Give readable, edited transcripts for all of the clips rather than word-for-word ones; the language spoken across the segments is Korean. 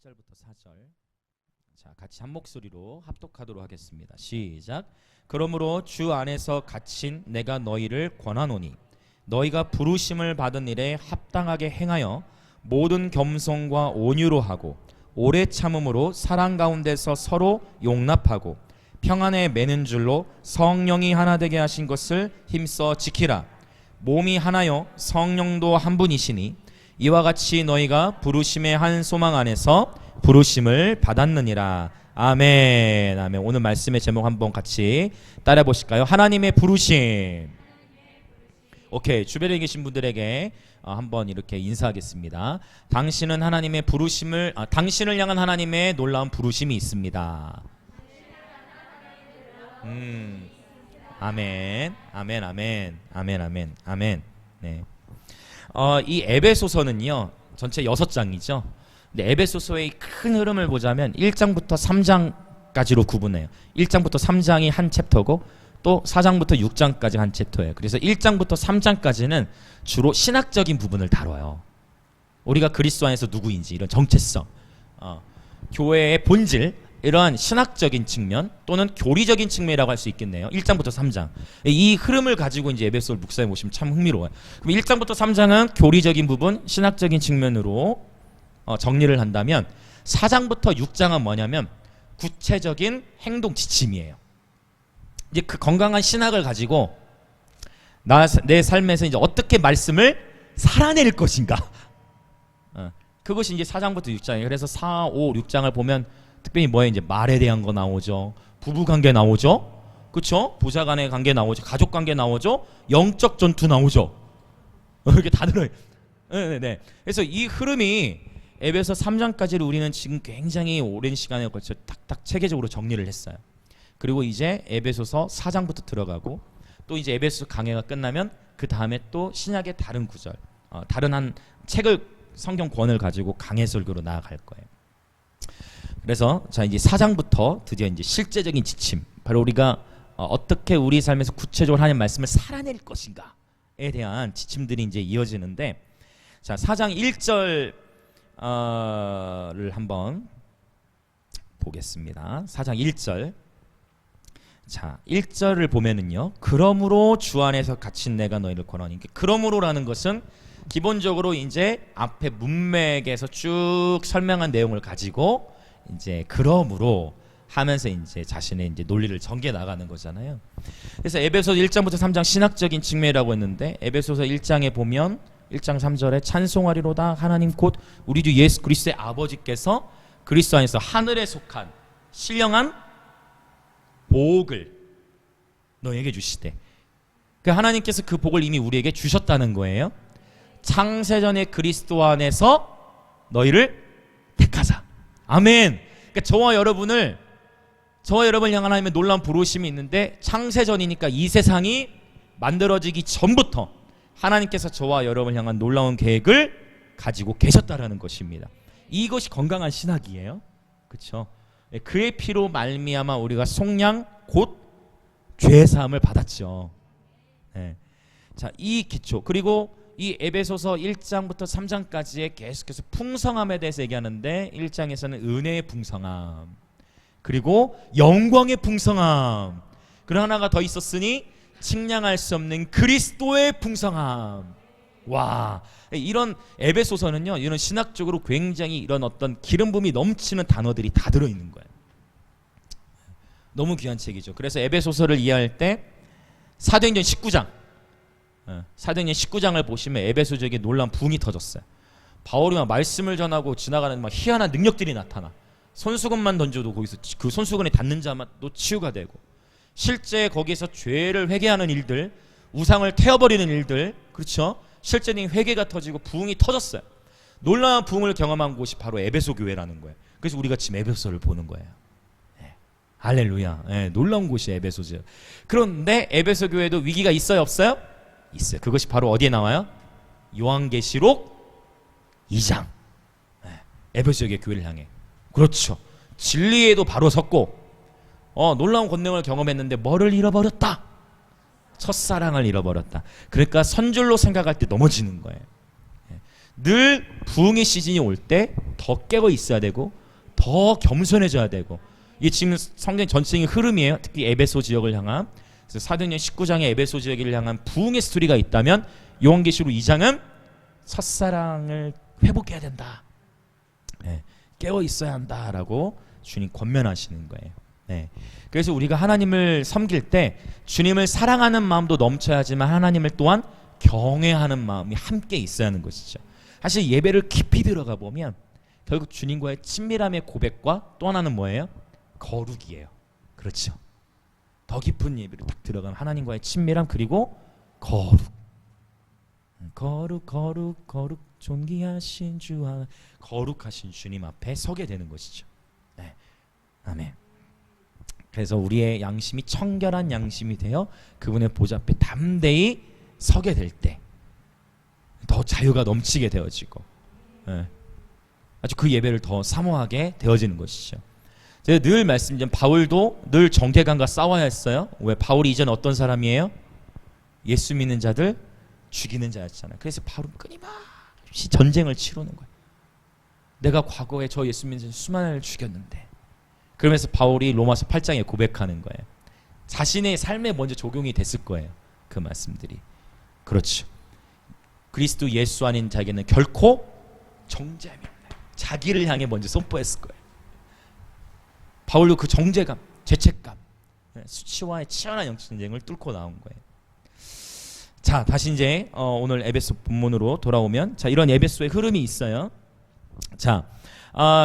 1절부터 4절. 자, 같이 한 목소리로 합독하도록 하겠습니다. 시작. 그러므로 주 안에서 갇힌 내가 너희를 권하노니 너희가 부르심을 받은 일에 합당하게 행하여 모든 겸손과 온유로 하고 오래 참음으로 사랑 가운데서 서로 용납하고 평안에 매는 줄로 성령이 하나 되게 하신 것을 힘써 지키라. 몸이 하나요 성령도 한 분이시니 이와 같이 너희가 부르심의 한 소망 안에서 부르심을 받았느니라. 아멘. 아멘. 오늘 말씀의 제목 한번 같이 따라 보실까요? 하나님의 부르심. 오케이. 주변에 계신 분들에게 한번 이렇게 인사하겠습니다. 당신은 하나님의 부르심을 당신을 향한 하나님의 놀라운 부르심이 있습니다. 아멘. 아멘. 아멘. 아멘. 아멘. 아멘. 네. 이 에베소서는요. 전체 6장이죠. 근데 에베소서의 큰 흐름을 보자면 1장부터 3장까지로 구분해요. 1장부터 3장이 한 챕터고 또 4장부터 6장까지 한 챕터예요. 그래서 1장부터 3장까지는 주로 신학적인 부분을 다뤄요. 우리가 그리스도 안에서 누구인지 이런 정체성, 교회의 본질, 이러한 신학적인 측면 또는 교리적인 측면이라고 할 수 있겠네요. 1장부터 3장. 이 흐름을 가지고 이제 에베소를 묵상해 보시면 참 흥미로워요. 그럼 1장부터 3장은 교리적인 부분, 신학적인 측면으로 정리를 한다면 4장부터 6장은 뭐냐면 구체적인 행동 지침이에요. 이제 그 건강한 신학을 가지고 내 삶에서 이제 어떻게 말씀을 살아낼 것인가. 그것이 이제 4장부터 6장이에요. 그래서 4, 5, 6장을 보면 특별히 뭐에 이제 말에 대한 거 나오죠. 부부 관계 나오죠. 그렇죠? 부자 간의 관계 나오죠. 가족 관계 나오죠. 영적 전투 나오죠. 이렇게 다 들어요. 네. 그래서 이 흐름이 에베소 3장까지를 우리는 지금 굉장히 오랜 시간에 걸쳐 탁탁 체계적으로 정리를 했어요. 그리고 이제 에베소서 4장부터 들어가고 또 이제 에베소 강해가 끝나면 그 다음에 또 신약의 다른 구절, 다른 한 책을 성경권을 가지고 강해 설교로 나아갈 거예요. 그래서 자 이제 4장부터 드디어 이제 실제적인 지침, 바로 우리가 어떻게 우리 삶에서 구체적으로 하나님 말씀을 살아낼 것인가에 대한 지침들이 이제 이어지는데, 자 4장 1절을 한번 보겠습니다. 4장 1절. 자 1절을 보면은요, 그러므로 주 안에서 갇힌 내가 너희를 권하니, 그러므로라는 것은 기본적으로 이제 앞에 문맥에서 쭉 설명한 내용을 가지고 이제 그러므로 하면서 이제 자신의 이제 논리를 전개 나가는 거잖아요. 그래서 에베소서 1장부터 3장 신학적인 측면이라고 했는데, 에베소서 1장에 보면 1장 3절에 찬송하리로다 하나님 곧 우리 주 예수 그리스도의 아버지께서 그리스도 안에서 하늘에 속한 신령한 복을 너에게 주시되, 그 하나님께서 그 복을 이미 우리에게 주셨다는 거예요. 창세전에 그리스도 안에서 너희를 택하사. 아멘. 그러니까 저와 여러분을 향한 하나님의 놀라운 부르심이 있는데, 창세전이니까 이 세상이 만들어지기 전부터 하나님께서 저와 여러분을 향한 놀라운 계획을 가지고 계셨다라는 것입니다. 이것이 건강한 신학이에요. 그렇죠? 그의 피로 말미암아 우리가 속량 곧 죄 사함을 받았죠. 네. 자, 이 기초, 그리고 이 에베소서 1장부터 3장까지의 계속해서 풍성함에 대해서 얘기하는데, 1장에서는 은혜의 풍성함, 그리고 영광의 풍성함, 그리고 하나가 더 있었으니 측량할 수 없는 그리스도의 풍성함. 와, 이런 에베소서는요, 이런 신학적으로 굉장히 이런 어떤 기름 부음이 넘치는 단어들이 다 들어있는 거예요. 너무 귀한 책이죠. 그래서 에베소서를 이해할 때 사도행전 19장, 사도행전 19장을 보시면 에베소적인 놀라운 붕이 터졌어요. 바울이 막 말씀을 전하고 지나가는 막 희한한 능력들이 나타나. 손수건만 던져도 거기서 그 손수건에 닿는 자마도 치유가 되고, 실제 거기서 죄를 회개하는 일들, 우상을 태워버리는 일들, 그렇죠? 실제적인 회개가 터지고 부흥이 터졌어요. 놀라운 부흥을 경험한 곳이 바로 에베소 교회라는 거예요. 그래서 우리가 지금 에베소를 보는 거예요. 네. 할렐루야. 네, 놀라운 곳이 에베소죠. 그런데 에베소 교회도 위기가 있어요, 없어요? 있어요. 그것이 바로 어디에 나와요? 요한계시록 2장. 네. 에베소의 교회를 향해. 그렇죠. 진리에도 바로 섰고 놀라운 권능을 경험했는데 뭐를 잃어버렸다? 첫사랑을 잃어버렸다. 그러니까 선줄로 생각할 때 넘어지는 거예요. 늘 부흥의 시즌이 올 때 더 깨어 있어야 되고 더 겸손해져야 되고, 이게 지금 성경 전체적인 흐름이에요. 특히 에베소 지역을 향한, 그래서 사도행전 19장의 에베소 지역을 향한 부흥의 스토리가 있다면 요한계시록 2장은 첫사랑을 회복해야 된다. 네, 깨어 있어야 한다라고 주님 권면하시는 거예요. 네. 그래서 우리가 하나님을 섬길 때 주님을 사랑하는 마음도 넘쳐야 하지만 하나님을 또한 경외하는 마음이 함께 있어야 하는 것이죠. 사실 예배를 깊이 들어가 보면 결국 주님과의 친밀함의 고백과 또 하나는 뭐예요? 거룩이에요. 그렇죠. 더 깊은 예배로 딱 들어가면 하나님과의 친밀함, 그리고 거룩. 거룩 존귀하신 주, 거룩하신 주님 앞에 서게 되는 것이죠. 네. 아멘. 그래서 우리의 양심이 청결한 양심이 되어 그분의 보좌 앞에 담대히 서게 될 때 더 자유가 넘치게 되어지고, 네, 아주 그 예배를 더 사모하게 되어지는 것이죠. 제가 늘 말씀드린 바울도 늘 정죄감과 싸워야 했어요. 왜? 바울이 이전 어떤 사람이에요? 예수 믿는 자들 죽이는 자였잖아요. 그래서 바울은 끊임없이 전쟁을 치르는 거예요. 내가 과거에 저 예수 믿는 자 수많은 을 죽였는데. 그러면서 바울이 로마서 8장에 고백하는 거예요. 자신의 삶에 먼저 적용이 됐을 거예요. 그 말씀들이. 그렇죠. 그리스도 예수 아닌 자에게는 결코 정죄함이 없나요? 자기를 향해 먼저 선포했을 거예요. 바울도 그 정죄감, 죄책감, 수치와의 치열한 영적 전쟁을 뚫고 나온 거예요. 자, 다시 이제 오늘 에베소 본문으로 돌아오면, 자, 이런 에베소의 흐름이 있어요. 자,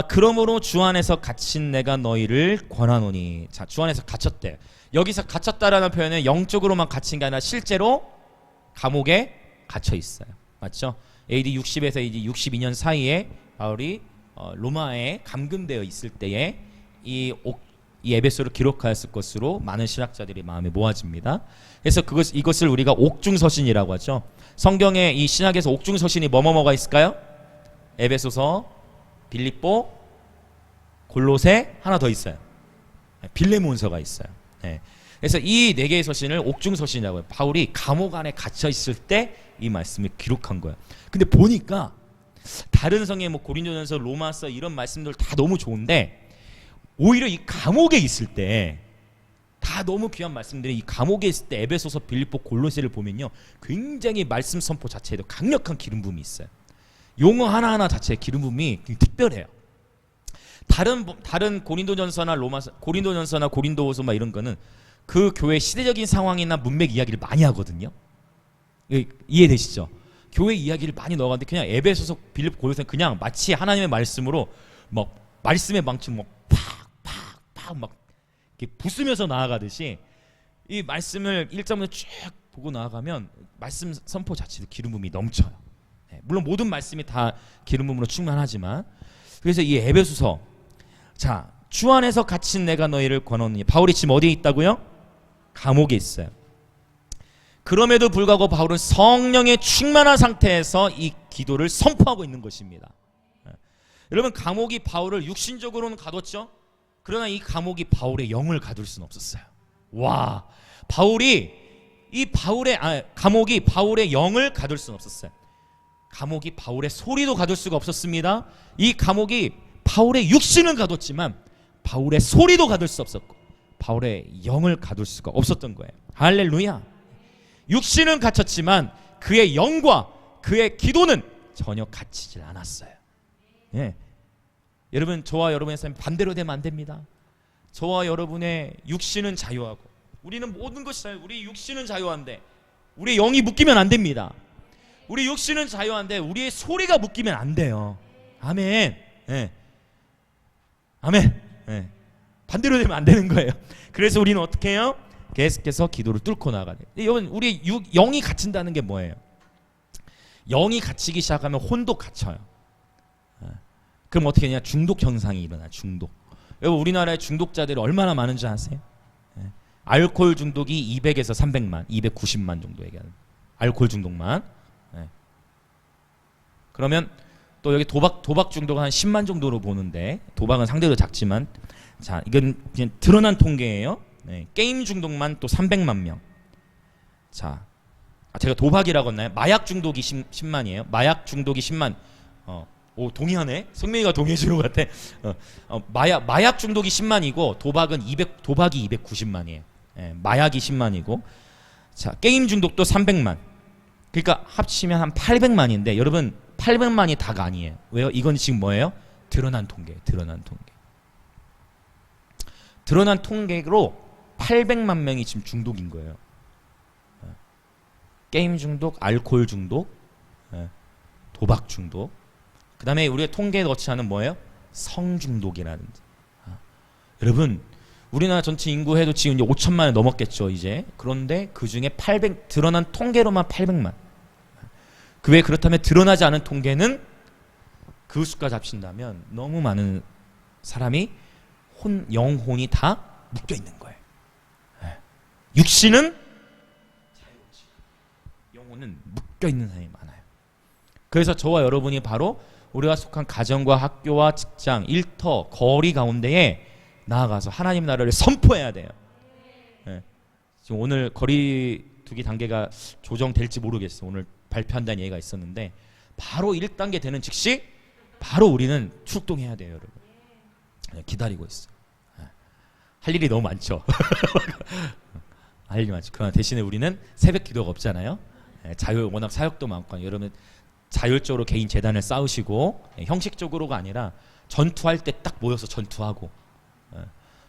그러므로 주 안에서 갇힌 내가 너희를 권하노니. 자, 주 안에서 갇혔대. 여기서 갇혔다라는 표현은 영적으로만 갇힌 게 아니라 실제로 감옥에 갇혀 있어요. 맞죠? AD 60에서 AD 62년 사이에 바울이 로마에 감금되어 있을 때에 이 에베소를 기록하였을 것으로 많은 신학자들이 마음에 모아집니다. 그래서 이것을 우리가 옥중서신이라고 하죠. 성경에 이 신학에서 옥중서신이 뭐가 있을까요? 에베소서, 빌립보, 골로새, 하나 더 있어요. 빌레몬서가 있어요. 네. 그래서 이 네 개의 서신을 옥중서신이라고 해요. 바울이 감옥 안에 갇혀 있을 때 이 말씀을 기록한 거예요. 근데 보니까 다른 성의 뭐 고린도전서, 로마서 이런 말씀들 다 너무 좋은데 오히려 이 감옥에 있을 때 다 너무 귀한 말씀들이 이 감옥에 있을 때 에베소서, 빌립보, 골로새를 보면요, 굉장히 말씀 선포 자체에도 강력한 기름 부음이 있어요. 용어 하나하나 자체의 기름 부음이 특별해요. 다른 고린도전서나 고린도전서나 고린도후서 막 이런 거는 그 교회 시대적인 상황이나 문맥 이야기를 많이 하거든요. 이해되시죠? 교회 이야기를 많이 넣어가는데 그냥 에베소서, 빌립보, 골로새는 그냥 마치 하나님의 말씀으로 막 말씀의 망치 막 팍팍팍 막 이렇게 부수면서 나아가듯이 이 말씀을 1장부터 쭉 보고 나아가면 말씀 선포 자체도 기름 부음이 넘쳐요. 물론 모든 말씀이 다 기름 부음으로 충만하지만, 그래서 이 에베소서, 자, 주 안에서 갇힌 내가 너희를 권하노니. 바울이 지금 어디에 있다고요? 감옥에 있어요. 그럼에도 불구하고 바울은 성령에 충만한 상태에서 이 기도를 선포하고 있는 것입니다. 여러분, 감옥이 바울을 육신적으로는 가뒀죠. 그러나 이 감옥이 바울의 영을 가둘 수는 없었어요. 와, 감옥이 바울의 영을 가둘 수는 없었어요. 감옥이 바울의 소리도 가둘 수가 없었습니다. 이 감옥이 바울의 육신은 가뒀지만 바울의 소리도 가둘 수 없었고 바울의 영을 가둘 수가 없었던 거예요. 할렐루야. 육신은 갇혔지만 그의 영과 그의 기도는 전혀 갇히질 않았어요. 예. 여러분, 저와 여러분의 삶이 반대로 되면 안 됩니다. 저와 여러분의 육신은 자유하고 우리는 모든 것이 자유, 우리 육신은 자유한데 우리 영이 묶이면 안 됩니다. 우리 육신은 자유한데 우리의 소리가 묶이면 안 돼요. 아멘. 예. 아멘. 예. 반대로 되면 안 되는 거예요. 그래서 우리는 어떻게 해요? 계속해서 기도를 뚫고 나가야 돼요. 여러분, 우리 영이 갇힌다는 게 뭐예요? 영이 갇히기 시작하면 혼도 갇혀요. 그럼 어떻게 되냐? 중독 현상이 일어나요. 중독. 여러분, 우리나라의 중독자들이 얼마나 많은지 아세요? 알코올 중독이 200에서 300만, 290만 정도 얘기하는 알코올 중독만. 그러면 또 여기 도박 중독은 한 10만 정도로 보는데, 도박은 상대로 작지만, 자, 이건 그냥 드러난 통계예요. 게임 중독만 또 300만 명. 자, 제가 도박이라고 했나요? 마약 중독이 10만이에요. 마약 중독이 10만. 오 동의하네. 성민이가 동의해 주는 것 같아. 마약 중독이 10만이고 도박이 290만이에요. 예, 마약이 10만이고 자 게임 중독도 300만. 그러니까 합치면 한 800만인데 여러분 800만이 다가 아니에요. 왜요? 이건 지금 뭐예요? 드러난 통계. 드러난 통계로 800만 명이 지금 중독인 거예요. 게임 중독, 알코올 중독, 도박 중독. 그 다음에 우리가 통계에 넣지 않은 뭐예요? 성중독이라든지. 여러분 우리나라 전체 인구 해도 지금 이제 5천만을 넘었겠죠 이제. 그런데 그 중에 드러난 통계로만 800만. 그 외에 그렇다면 드러나지 않은 통계는 그 수까지 합친다면 너무 많은 사람이 영혼이 다 묶여 있는 거예요. 육신은 자유롭지 영혼은 묶여 있는 사람이 많아요. 그래서 저와 여러분이 바로 우리가 속한 가정과 학교와 직장, 일터, 거리 가운데에 나아가서 하나님 나라를 선포해야 돼요. 지금 오늘 거리두기 단계가 조정될지 모르겠어. 오늘 발표한다는 얘기가 있었는데 바로 1단계 되는 즉시 바로 우리는 출동해야 돼요, 여러분. 기다리고 있어. 할 일이 너무 많죠. 할 일이 많죠. 그러나 대신에 우리는 새벽 기도가 없잖아요. 워낙 사역도 많고 여러분 자율적으로 개인 재단을 쌓으시고 형식적으로가 아니라 전투할 때 딱 모여서 전투하고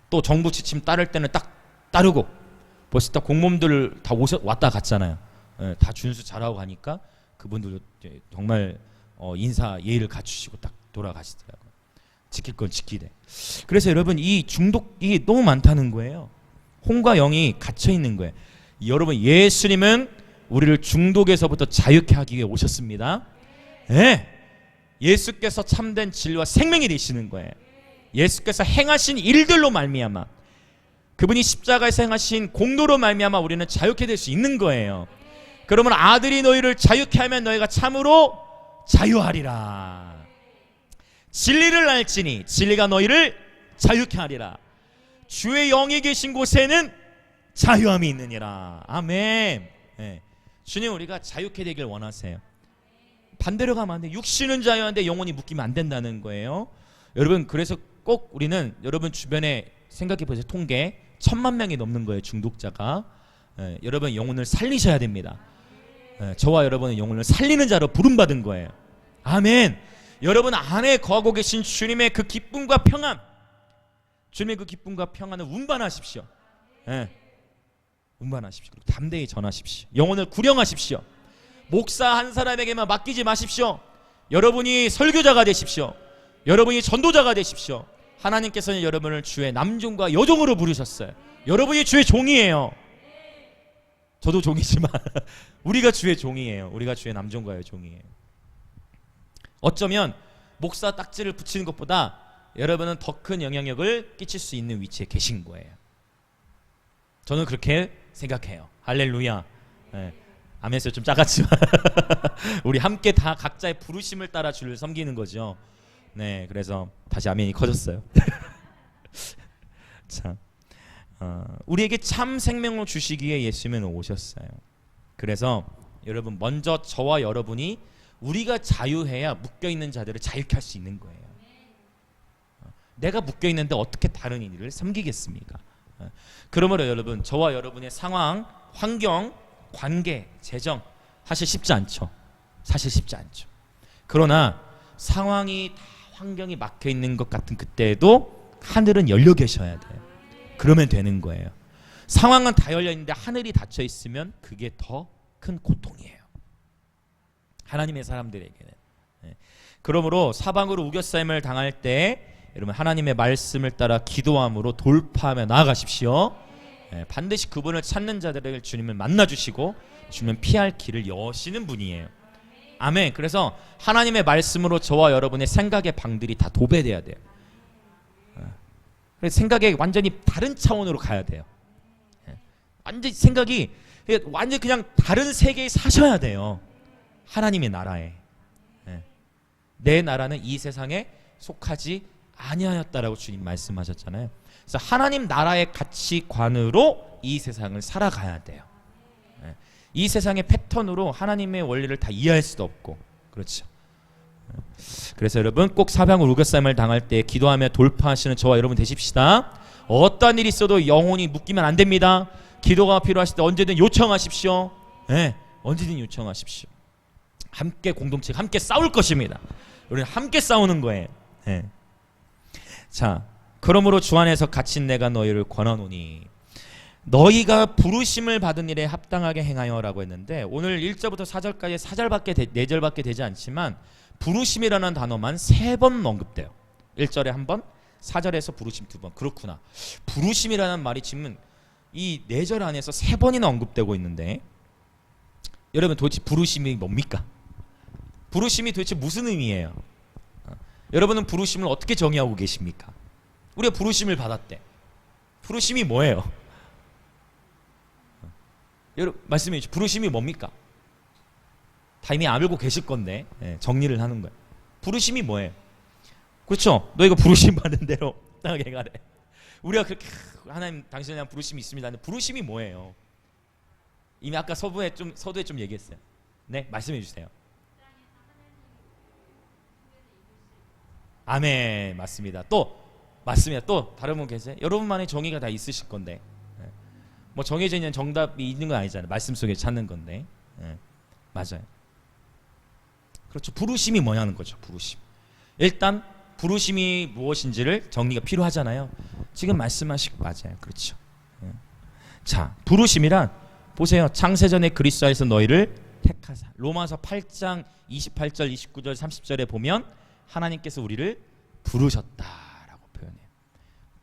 또 정부 지침 따를 때는 딱 따르고 벌써 딱 공무원들 다 왔다 갔잖아요. 다 준수 잘하고 가니까 그분들 정말 인사 예의를 갖추시고 딱 돌아가시더라고요. 지킬 건 지키되. 그래서 여러분 이 중독이 너무 많다는 거예요. 혼과 영이 갇혀 있는 거예요. 여러분 예수님은 우리를 중독에서부터 자유케 하기 위해 오셨습니다. 네. 예수께서 참된 진리와 생명이 되시는 거예요. 예수께서 행하신 일들로 말미암아 그분이 십자가에서 행하신 공로로 말미암아 우리는 자유케 될 수 있는 거예요. 그러면 아들이 너희를 자유케 하면 너희가 참으로 자유하리라. 진리를 알지니 진리가 너희를 자유케 하리라. 주의 영이 계신 곳에는 자유함이 있느니라. 아멘. 네. 주님 우리가 자유케 되길 원하세요. 반대로 가면 안 돼. 육신은 자유한데 영혼이 묶이면 안 된다는 거예요. 여러분 그래서 꼭 우리는 여러분 주변에 생각해 보세요. 통계 1000만 명이 넘는 거예요. 중독자가. 여러분 영혼을 살리셔야 됩니다. 저와 여러분은 영혼을 살리는 자로 부름받은 거예요. 아멘. 여러분 안에 거하고 계신 주님의 그 기쁨과 평안, 주님의 그 기쁨과 평안을 운반하십시오. 운반하십시오. 그리고 담대히 전하십시오. 영혼을 구령하십시오. 목사 한 사람에게만 맡기지 마십시오. 여러분이 설교자가 되십시오. 여러분이 전도자가 되십시오. 하나님께서는 여러분을 주의 남종과 여종으로 부르셨어요. 여러분이 주의 종이에요. 저도 종이지만 우리가 주의 종이에요. 우리가 주의 남종과 여종이에요. 어쩌면 목사 딱지를 붙이는 것보다 여러분은 더 큰 영향력을 끼칠 수 있는 위치에 계신 거예요. 저는 그렇게 생각해요. 할렐루야. 아멘에서 좀 작았지만 우리 함께 다 각자의 부르심을 따라 주를 섬기는 거죠. 네, 그래서 다시 아멘이 커졌어요. 자, 우리에게 참 생명을 주시기에 예수님은 오셨어요. 그래서 여러분 먼저 저와 여러분이 우리가 자유해야 묶여있는 자들을 자유케 할 수 있는 거예요. 내가 묶여있는데 어떻게 다른 이들을 섬기겠습니까? 그러므로 여러분 저와 여러분의 상황, 환경, 관계, 재정 사실 쉽지 않죠. 사실 쉽지 않죠. 그러나 상황이 다 환경이 막혀있는 것 같은 그때에도 하늘은 열려 계셔야 돼요. 그러면 되는 거예요. 상황은 다 열려있는데 하늘이 닫혀있으면 그게 더 큰 고통이에요. 하나님의 사람들에게는. 그러므로 사방으로 우겨싸임을 당할 때 여러분 하나님의 말씀을 따라 기도함으로 돌파하며 나아가십시오. 반드시 그분을 찾는 자들에게 주님을 만나주시고 주님은 피할 길을 여시는 분이에요. 아멘. 그래서 하나님의 말씀으로 저와 여러분의 생각의 방들이 다 도배돼야 돼요. 생각이 완전히 다른 차원으로 가야 돼요. 완전히 생각이 완전히 그냥 다른 세계에 사셔야 돼요. 하나님의 나라에. 내 나라는 이 세상에 속하지 아니하였다라고 주님 말씀하셨잖아요. 그래서 하나님 나라의 가치관으로 이 세상을 살아가야 돼요. 이 세상의 패턴으로 하나님의 원리를 다 이해할 수도 없고, 그렇죠. 그래서 여러분 꼭 사방으로 우겨싸임을 당할 때 기도하며 돌파하시는 저와 여러분 되십시다. 어떠한 일이 있어도 영혼이 묶이면 안 됩니다. 기도가 필요하실 때 언제든 요청하십시오. 네, 언제든 요청하십시오. 함께 공동체 함께 싸울 것입니다. 우리는 함께 싸우는 거예요. 네. 자, 그러므로 주 안에서 갇힌 내가 너희를 권하노니 너희가 부르심을 받은 일에 합당하게 행하여라고 했는데 오늘 1절부터 4절까지 4절밖에 되지 않지만 부르심이라는 단어만 3번 언급돼요. 1절에 한 번, 4절에서 부르심 2번. 그렇구나. 부르심이라는 말이 지금 이 4절 안에서 3번이나 언급되고 있는데 여러분 도대체 부르심이 뭡니까? 부르심이 도대체 무슨 의미예요? 여러분은 부르심을 어떻게 정의하고 계십니까? 우리가 부르심을 받았대. 부르심이 뭐예요? 여러분 말씀해 주시죠. 부르심이 뭡니까? 다 이미 알고 계실 건데 정리를 하는 거예요. 부르심이 뭐예요? 그렇죠? 너희가 부르심 받은 대로 땅에 가래. 우리가 그렇게 하나님 당신에 대한 부르심이 있습니다. 근데 부르심이 뭐예요? 이미 아까 서두에 좀 얘기했어요. 네, 말씀해 주세요. 아멘. 맞습니다. 또 맞습니다. 또 다른 분 계세요? 여러분만의 정의가 다 있으실 건데 뭐 정해져 있는 정답이 있는 건 아니잖아요. 말씀 속에 찾는 건데 맞아요. 그렇죠. 부르심이 뭐냐는 거죠. 부르심. 일단 부르심이 무엇인지를 정리가 필요하잖아요. 지금 말씀하신 맞아요. 그렇죠. 자, 부르심이란 보세요. 창세전에 그리스도에서 너희를 택하사. 로마서 8장 28절, 29절, 30절에 보면 하나님께서 우리를 부르셨다라고 표현해요.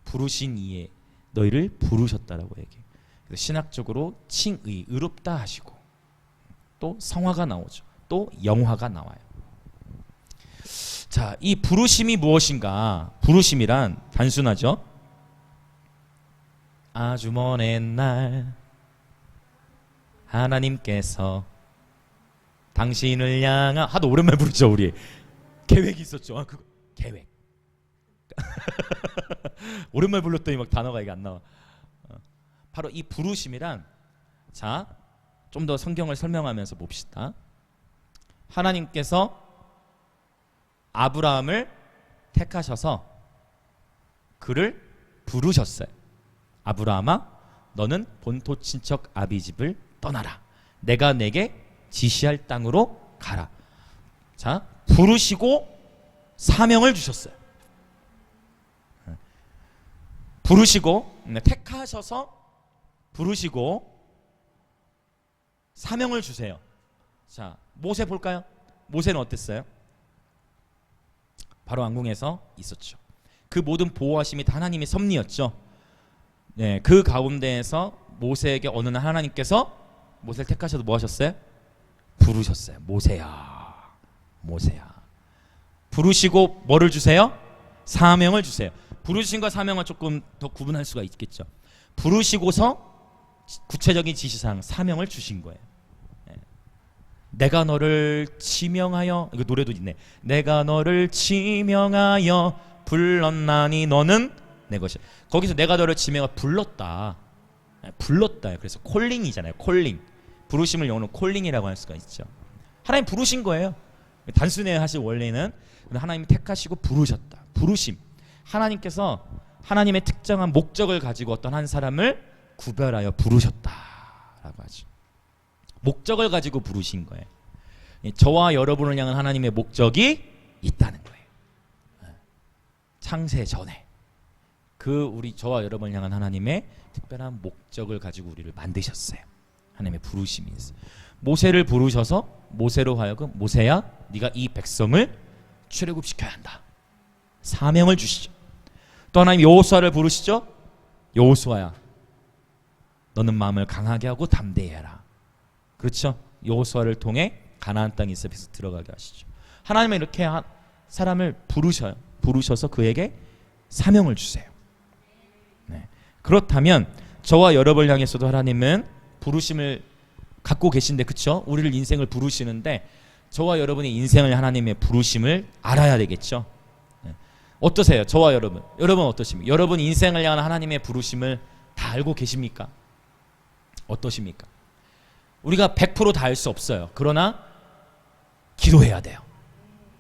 부르신 이에 너희를 부르셨다라고 얘기해요. 그래서 신학적으로 칭의, 의롭다 하시고 또 성화가 나오죠. 또 영화가 나와요. 자, 이 부르심이 무엇인가? 부르심이란 단순하죠. 아주 먼 옛날 하나님께서 당신을 향한 하도 오랜만에 부르죠. 우리 계획이 있었죠. 그거 계획. 오랜만에 불렀더니 막 단어가 이게 안 나와. 바로 이 부르심이란 자, 좀 더 성경을 설명하면서 봅시다. 하나님께서 아브라함을 택하셔서 그를 부르셨어요. 아브라함아, 너는 본토 친척 아비 집을 떠나라. 내가 내게 지시할 땅으로 가라. 자, 부르시고 사명을 주셨어요. 부르시고 택하셔서 부르시고 사명을 주세요. 자, 모세 볼까요? 모세는 어땠어요? 바로 왕궁에서 있었죠. 그 모든 보호하심이 다 하나님의 섭리였죠. 네, 그 가운데에서 모세에게 어느 날 하나님께서 모세를 택하셔서 뭐 하셨어요? 부르셨어요. 모세야, 모세야. 부르시고 뭐를 주세요? 사명을 주세요. 부르심과 사명을 조금 더 구분할 수가 있겠죠. 부르시고서 구체적인 지시사항, 사명을 주신 거예요. 내가 너를 지명하여, 이거 노래도 있네. 내가 너를 지명하여 불렀나니 너는 내 것이야. 거기서 내가 너를 지명하여 불렀다. 불렀다. 그래서 콜링이잖아요. 콜링. 부르심을 영어로 콜링이라고 할 수가 있죠. 하나님 부르신 거예요. 단순해 하실 원래는 하나님이 택하시고 부르셨다. 부르심. 하나님께서 하나님의 특정한 목적을 가지고 어떤 한 사람을 구별하여 부르셨다라고 하죠. 목적을 가지고 부르신 거예요. 저와 여러분을 향한 하나님의 목적이 있다는 거예요. 창세 전에 우리 저와 여러분을 향한 하나님의 특별한 목적을 가지고 우리를 만드셨어요. 하나님의 부르심이 있어요. 모세를 부르셔서 모세로 하여금 모세야, 네가 이 백성을 출애굽시켜야 한다. 사명을 주시죠. 또 하나님 여호수아를 부르시죠. 여호수아야, 너는 마음을 강하게 하고 담대히 해라. 그렇죠? 여호수아를 통해 가나안 땅 이스라엘에서 들어가게 하시죠. 하나님은 이렇게 사람을 부르셔서 그에게 사명을 주세요. 네. 그렇다면 저와 여러분을 향해서도 하나님은 부르심을 갖고 계신데, 그렇죠? 우리를 인생을 부르시는데 저와 여러분의 인생을 하나님의 부르심을 알아야 되겠죠. 네. 어떠세요? 저와 여러분 어떠십니까? 여러분 인생을 향한 하나님의 부르심을 다 알고 계십니까? 어떠십니까? 우리가 100% 다 알 수 없어요. 그러나 기도해야 돼요.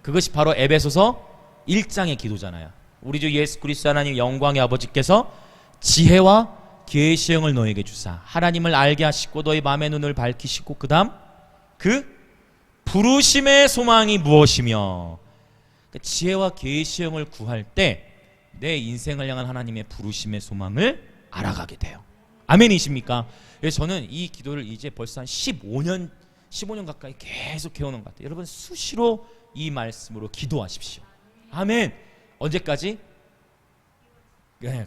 그것이 바로 에베소서 1장의 기도잖아요. 우리 주 예수 그리스도 하나님 영광의 아버지께서 지혜와 계시의 영을 너에게 주사 하나님을 알게 하시고 너희 마음의 눈을 밝히시고 그 다음 그 부르심의 소망이 무엇이며, 그러니까 지혜와 계시의 영을 구할 때 내 인생을 향한 하나님의 부르심의 소망을 알아가게 돼요. 아멘이십니까? 그래서 저는 이 기도를 이제 벌써 한 15년 가까이 계속 해오는 것 같아요. 여러분 수시로 이 말씀으로 기도하십시오. 아멘. 언제까지?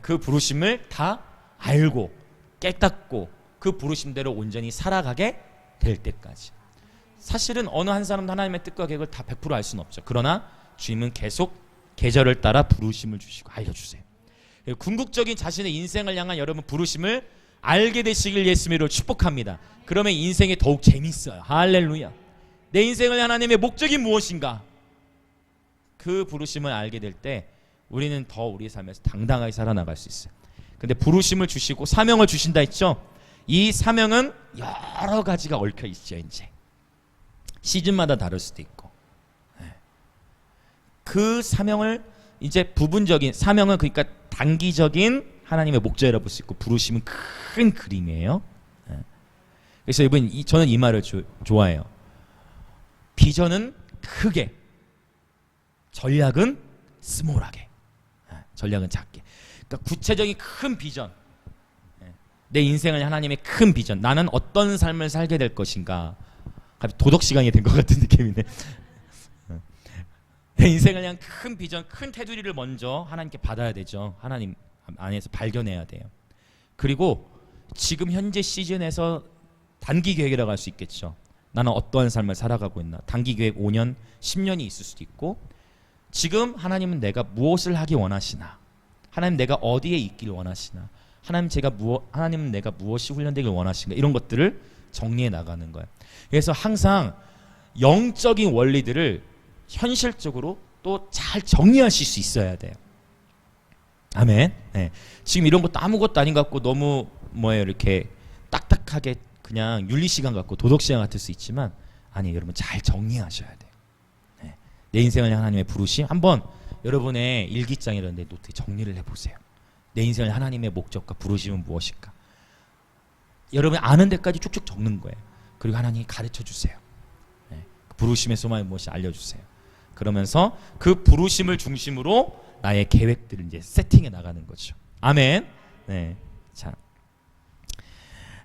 그 부르심을 다 알고 깨닫고 그 부르심대로 온전히 살아가게 될 때까지. 사실은 어느 한 사람도 하나님의 뜻과 계획을 다 100% 알 수는 없죠. 그러나 주님은 계속 계절을 따라 부르심을 주시고 알려주세요. 궁극적인 자신의 인생을 향한 여러분 부르심을 알게 되시길 예수님으로 축복합니다. 그러면 인생이 더욱 재밌어요. 할렐루야. 내 인생을 하나님의 목적이 무엇인가? 그 부르심을 알게 될 때 우리는 더 우리의 삶에서 당당하게 살아나갈 수 있어요. 근데 부르심을 주시고 사명을 주신다 했죠. 이 사명은 여러 가지가 얽혀 있죠. 이제 시즌마다 다를 수도 있고, 그 사명을 이제 부분적인 사명은 그러니까 단기적인 하나님의 목적이라고 볼 수 있고, 부르심은 큰 그림이에요. 그래서 여러분 저는 이 말을 좋아해요. 비전은 크게, 전략은 스몰하게, 전략은 작게. 그러니까 구체적인 큰 비전, 내 인생을 하나님의 큰 비전, 나는 어떤 삶을 살게 될 것인가. 갑자기 도덕 시간이 된 것 같은 느낌이네. 내 인생을 향한 큰 비전, 큰 테두리를 먼저 하나님께 받아야 되죠. 하나님 안에서 발견해야 돼요. 그리고 지금 현재 시즌에서 단기 계획이라고 할 수 있겠죠. 나는 어떠한 삶을 살아가고 있나. 단기 계획 5년, 10년이 있을 수도 있고, 지금 하나님은 내가 무엇을 하기 원하시나, 하나님 내가 어디에 있기를 원하시나, 하나님은 내가 무엇이 훈련되길 원하신가, 이런 것들을 정리해 나가는 거예요. 그래서 항상 영적인 원리들을 현실적으로 또 잘 정리하실 수 있어야 돼요. 아멘. 네. 지금 이런 것도 아무것도 아닌 것 같고 너무 이렇게 딱딱하게 그냥 윤리 시간 같고 도덕 시간 같을 수 있지만, 아니 여러분 잘 정리하셔야 돼요. 네. 내 인생을 향한 하나님의 부르심, 한번 여러분의 일기장 이런 데 노트에 정리를 해보세요. 내 인생을 하나님의 목적과 부르심은 무엇일까? 여러분이 아는 데까지 쭉쭉 적는 거예요. 그리고 하나님이 가르쳐 주세요. 네. 부르심의 소망이 무엇인지 알려주세요. 그러면서 그 부르심을 중심으로 나의 계획들을 이제 세팅해 나가는 거죠. 아멘. 네.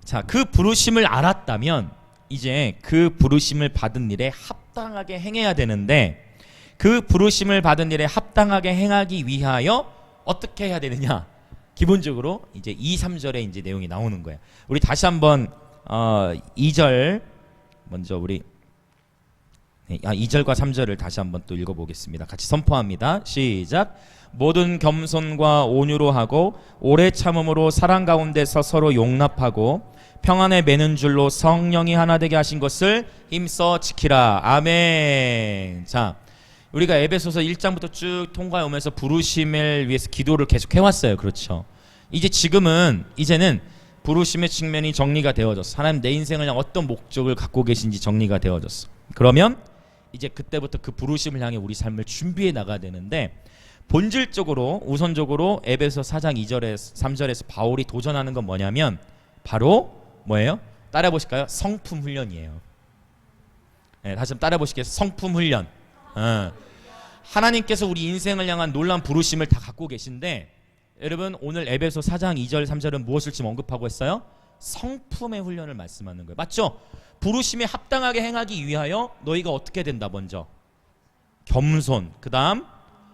자, 그 부르심을 알았다면 이제 그 부르심을 받은 일에 합당하게 행해야 되는데, 그 부르심을 받은 일에 합당하게 행하기 위하여 어떻게 해야 되느냐? 기본적으로 이제 2, 3절에 이제 내용이 나오는 거예요. 우리 다시 한번 2절 먼저 우리 2절과 3절을 다시 한번 또 읽어보겠습니다. 같이 선포합니다. 시작. 모든 겸손과 온유로 하고 오래 참음으로 사랑 가운데서 서로 용납하고 평안에 매는 줄로 성령이 하나 되게 하신 것을 힘써 지키라. 아멘. 자, 우리가 에베소서 1장부터 쭉 통과해 오면서 부르심을 위해서 기도를 계속 해왔어요. 그렇죠. 이제는 부르심의 측면이 정리가 되어졌어. 하나님 내 인생을 향한 어떤 목적을 갖고 계신지 정리가 되어졌어. 그러면 이제 그때부터 그 부르심을 향해 우리 삶을 준비해 나가야 되는데, 본질적으로 우선적으로 에베소 4장 2절에서 3절에서 바울이 도전하는 건 뭐냐면 바로 뭐예요? 따라 보실까요? 성품 훈련이에요. 네, 다시 한번 따라 보시겠어요? 성품 훈련. 하나님께서 우리 인생을 향한 놀라운 부르심을 다 갖고 계신데, 여러분 오늘 에베소 4장 2절 3절은 무엇을 지금 언급하고 있어요? 성품의 훈련을 말씀하는 거예요. 맞죠? 부르심에 합당하게 행하기 위하여 너희가 어떻게 된다? 먼저 겸손, 그 다음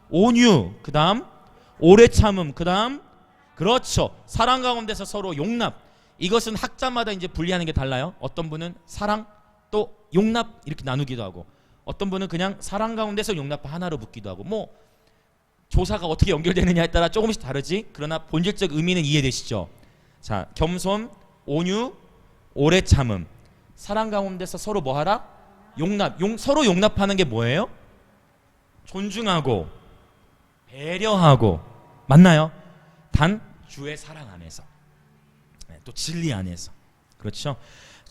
온유, 그 다음 오래 참음, 그 다음 그렇죠, 사랑 가운데서 서로 용납. 이것은 학자마다 이제 분리하는 게 달라요. 어떤 분은 사랑 또 용납 이렇게 나누기도 하고, 어떤 분은 그냥 사랑 가운데서 용납 하나로 묶기도 하고, 조사가 어떻게 연결되느냐에 따라 조금씩 다르지, 그러나 본질적 의미는 이해되시죠? 자, 겸손, 온유, 오래 참음, 사랑 가운데서 서로 뭐하라? 용납. 서로 용납하는 게 뭐예요? 존중하고 배려하고, 맞나요? 단 주의 사랑 안에서, 또 진리 안에서. 그렇죠?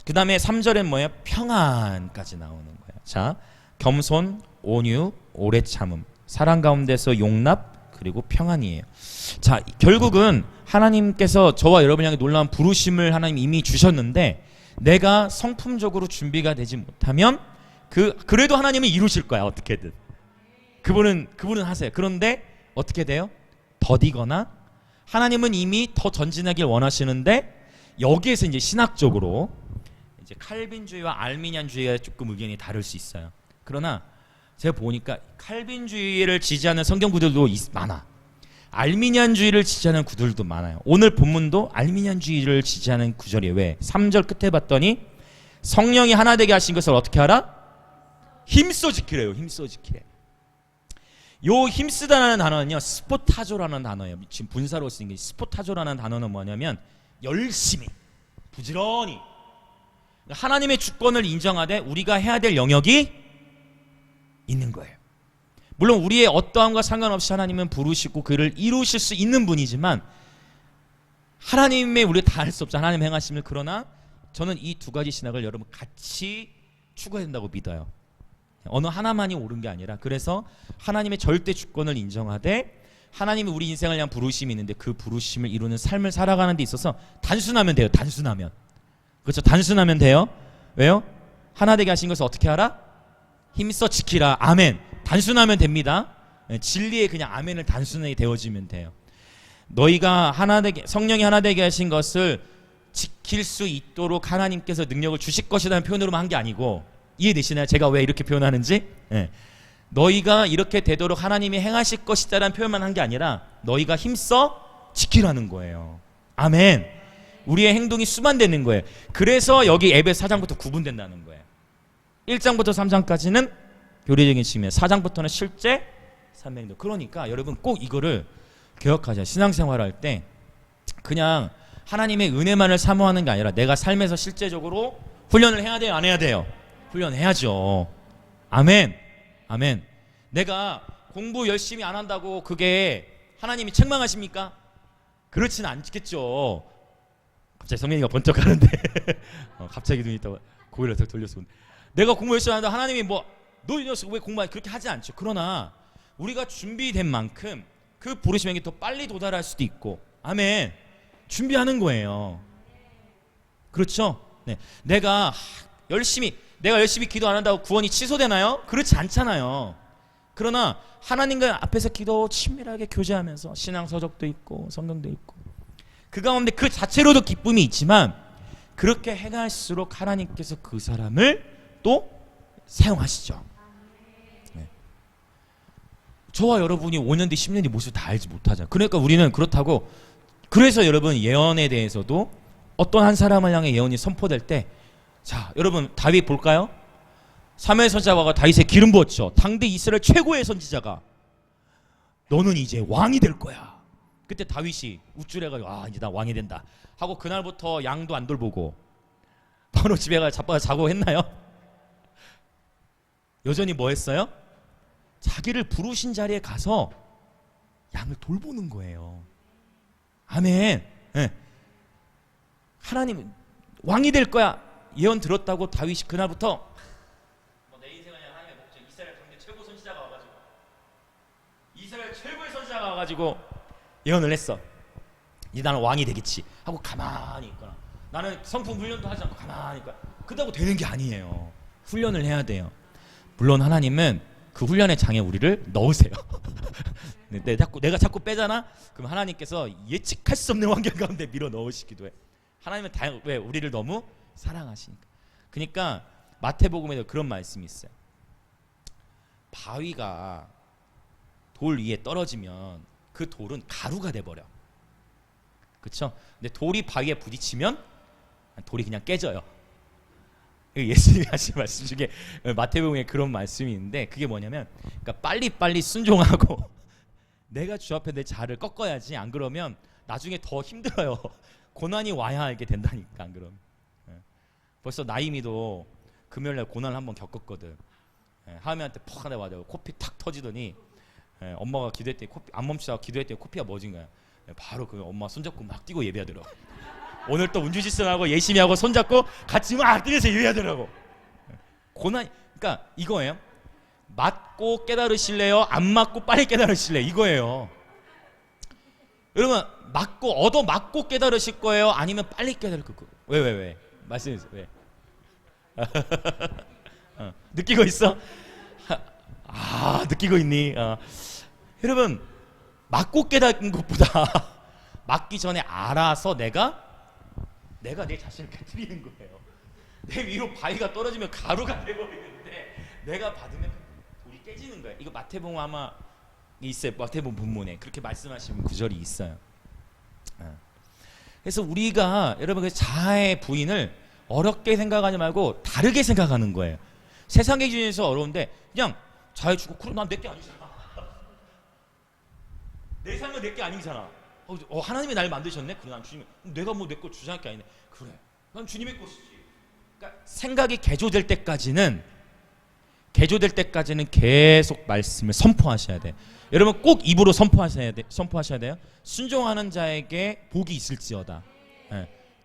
그 다음에 3절엔 뭐예요? 평안까지 나오는 거예요. 자, 겸손, 온유, 오래 참음, 사랑 가운데서 용납, 그리고 평안이에요. 자, 결국은 하나님께서 저와 여러분 향해 놀라운 부르심을 하나님 이미 주셨는데 내가 성품적으로 준비가 되지 못하면 그래도 하나님은 이루실 거야. 어떻게든 그분은 하세요. 그런데 어떻게 돼요? 더디거나 하나님은 이미 더 전진하길 원하시는데 여기에서 이제 신학적으로 이제 칼빈주의와 알미니안주의가 조금 의견이 다를 수 있어요. 그러나 제가 보니까 칼빈주의를 지지하는 성경 구들도 많아. 알미니안주의를 지지하는 구들도 많아요. 오늘 본문도 알미니안주의를 지지하는 구절이에요. 왜? 3절 끝에 봤더니 성령이 하나 되게 하신 것을 어떻게 하라? 힘써 지키래요. 힘써 지키래. 요 힘쓰다라는 단어는요, 스포타조라는 단어예요. 지금 분사로 쓰인 게 스포타조라는 단어는 뭐냐면 열심히, 부지런히 하나님의 주권을 인정하되 우리가 해야 될 영역이 있는 거예요. 물론 우리의 어떠함과 상관없이 하나님은 부르시고 그를 이루실 수 있는 분이지만 하나님의 우리가 다 할 수 없죠. 하나님 행하심을. 그러나 저는 이 두 가지 신학을 여러분 같이 추구해야 된다고 믿어요. 어느 하나만이 옳은 게 아니라, 그래서 하나님의 절대 주권을 인정하되 하나님이 우리 인생을 향한 부르심이 있는데 그 부르심을 이루는 삶을 살아가는 데 있어서 단순하면 돼요. 단순하면. 그렇죠. 단순하면 돼요. 왜요? 하나 되게 하신 것을 어떻게 하라? 힘써 지키라. 아멘. 단순하면 됩니다. 진리에 그냥 아멘을 단순하게 되어지면 돼요. 너희가 하나 되게, 성령이 하나 되게 하신 것을 지킬 수 있도록 하나님께서 능력을 주실 것이라는 표현으로만 한 게 아니고, 이해되시나요? 제가 왜 이렇게 표현하는지? 네. 너희가 이렇게 되도록 하나님이 행하실 것이다라는 표현만 한 게 아니라 너희가 힘써 지키라는 거예요. 아멘. 우리의 행동이 수반되는 거예요. 그래서 여기 에베소 4장부터 구분된다는 거예요. 1장부터 3장까지는 교리적인 측면, 4장부터는 실제 삶의 행동. 그러니까 여러분 꼭 이거를 기억하자. 신앙생활할 때 그냥 하나님의 은혜만을 사모하는 게 아니라 내가 삶에서 실제적으로 훈련을 해야 돼요? 안 해야 돼요? 훈련해야죠. 아멘. 아멘. 내가 공부 열심히 안 한다고 그게 하나님이 책망하십니까? 그렇지는 않겠죠. 갑자기 성민이가 번쩍 하는데 갑자기 눈이 있다가 고개를 딱 돌렸어. 내가 공부 열심히 한다 하나님이 뭐 너 이 녀석 왜 공부 그렇게 하지 않죠. 그러나 우리가 준비된 만큼 그 부르심에게 더 빨리 도달할 수도 있고, 아멘. 준비하는 거예요. 그렇죠? 네. 내가 열심히 기도 안 한다고 구원이 취소되나요? 그렇지 않잖아요. 그러나 하나님과 앞에서 기도 친밀하게 교제하면서 신앙 서적도 있고 성경도 있고 그 가운데 그 자체로도 기쁨이 있지만 그렇게 행할수록 하나님께서 그 사람을 또 사용하시죠. 네. 저와 여러분이 5년 뒤 10년 뒤 모습을 다 알지 못하잖아요. 그러니까 우리는 그렇다고, 그래서 여러분 예언에 대해서도 어떤 한 사람을 향해 예언이 선포될 때, 자 여러분 다윗 볼까요? 사무엘 선지자가 다윗에 기름 부었죠. 당대 이스라엘 최고의 선지자가 너는 이제 왕이 될 거야. 그때 다윗이 우쭐해가지고 아 이제 나 왕이 된다 하고 그날부터 양도 안 돌보고 바로 집에 가서 자빠져 자고 했나요? 여전히 뭐 했어요? 자기를 부르신 자리에 가서 양을 돌보는 거예요. 아멘. 네. 하나님 왕이 될 거야 예언 들었다고 다윗이 그날부터 내 인생을 향한 하나님의 목적, 이스라엘 당대 최고 선지자가 와가지고 이스라엘 최고의 선지자가 와가지고 예언을 했어. 이제 나는 왕이 되겠지 하고 가만히 있거나, 나는 성품 훈련도 하지 않고 가만히 있거나, 그렇다고 되는 게 아니에요. 훈련을 해야 돼요. 물론 하나님은 그 훈련의 장에 우리를 넣으세요. 내가 자꾸 빼잖아? 그럼 하나님께서 예측할 수 없는 환경 가운데 밀어 넣으시기도 해. 하나님은 왜? 우리를 너무 사랑하시니까. 그러니까 마태복음에도 그런 말씀이 있어요. 바위가 돌 위에 떨어지면 그 돌은 가루가 돼버려. 그렇죠? 근데 돌이 바위에 부딪히면 돌이 그냥 깨져요. 예수님이 하신 말씀 중에 마태복음에 그런 말씀이 있는데, 그게 뭐냐면, 그러니까 빨리빨리 순종하고 내가 주 앞에 내 자를 꺾어야지. 안 그러면 나중에 더 힘들어요. 고난이 와야 알게 된다니까. 안 그러면. 벌써 나이미도 금요일날 고난을 한번 겪었거든. 하은이한테 퍽 하나 맞아 코피 탁 터지더니 엄마가 기도했더니 코피 안 멈추다가 기도했더니 코피가 멎은 거야. 바로 그 엄마 손잡고 막 뛰고 예배하더라고. 오늘 또 운주지승하고 열심히 하고 손잡고 같이 막 뛰면서 예배하더라고. 고난, 그러니까 이거예요. 맞고 깨달으실래요? 안 맞고 빨리 깨달으실래요? 이거예요. 여러분 맞고 깨달으실 거예요? 아니면 빨리 깨달을 거예요? 왜? 말씀해주세요. 왜? 느끼고 있어? 느끼고 있니? 여러분 맞고 깨닫는 것보다 맞기 전에 알아서 내가 내 자신을 깨뜨리는 거예요. 내 위로 바위가 떨어지면 가루가 돼버리는데 내가 받으면 돌이 깨지는 거예요. 이거 마태복음 아마 있어요. 마태복음 본문에 그렇게 말씀하시는 구절이 있어요. 그래서 우리가 여러분 그 자아의 부인을 어렵게 생각하지 말고 다르게 생각하는 거예요. 세상의 기준에서 어려운데 그냥 자유 주고 그럼 난 내게 아니잖아. 내 삶은 내게 아니잖아. 하나님이 날 만드셨네. 그래 난 주님 내가 뭐 내 거 주장할 게 아니네. 그래 난 주님의 것이지. 그러니까 생각이 개조될 때까지는 계속 말씀을 선포하셔야 돼. 여러분 꼭 입으로 선포하셔야 돼요. 순종하는 자에게 복이 있을지어다.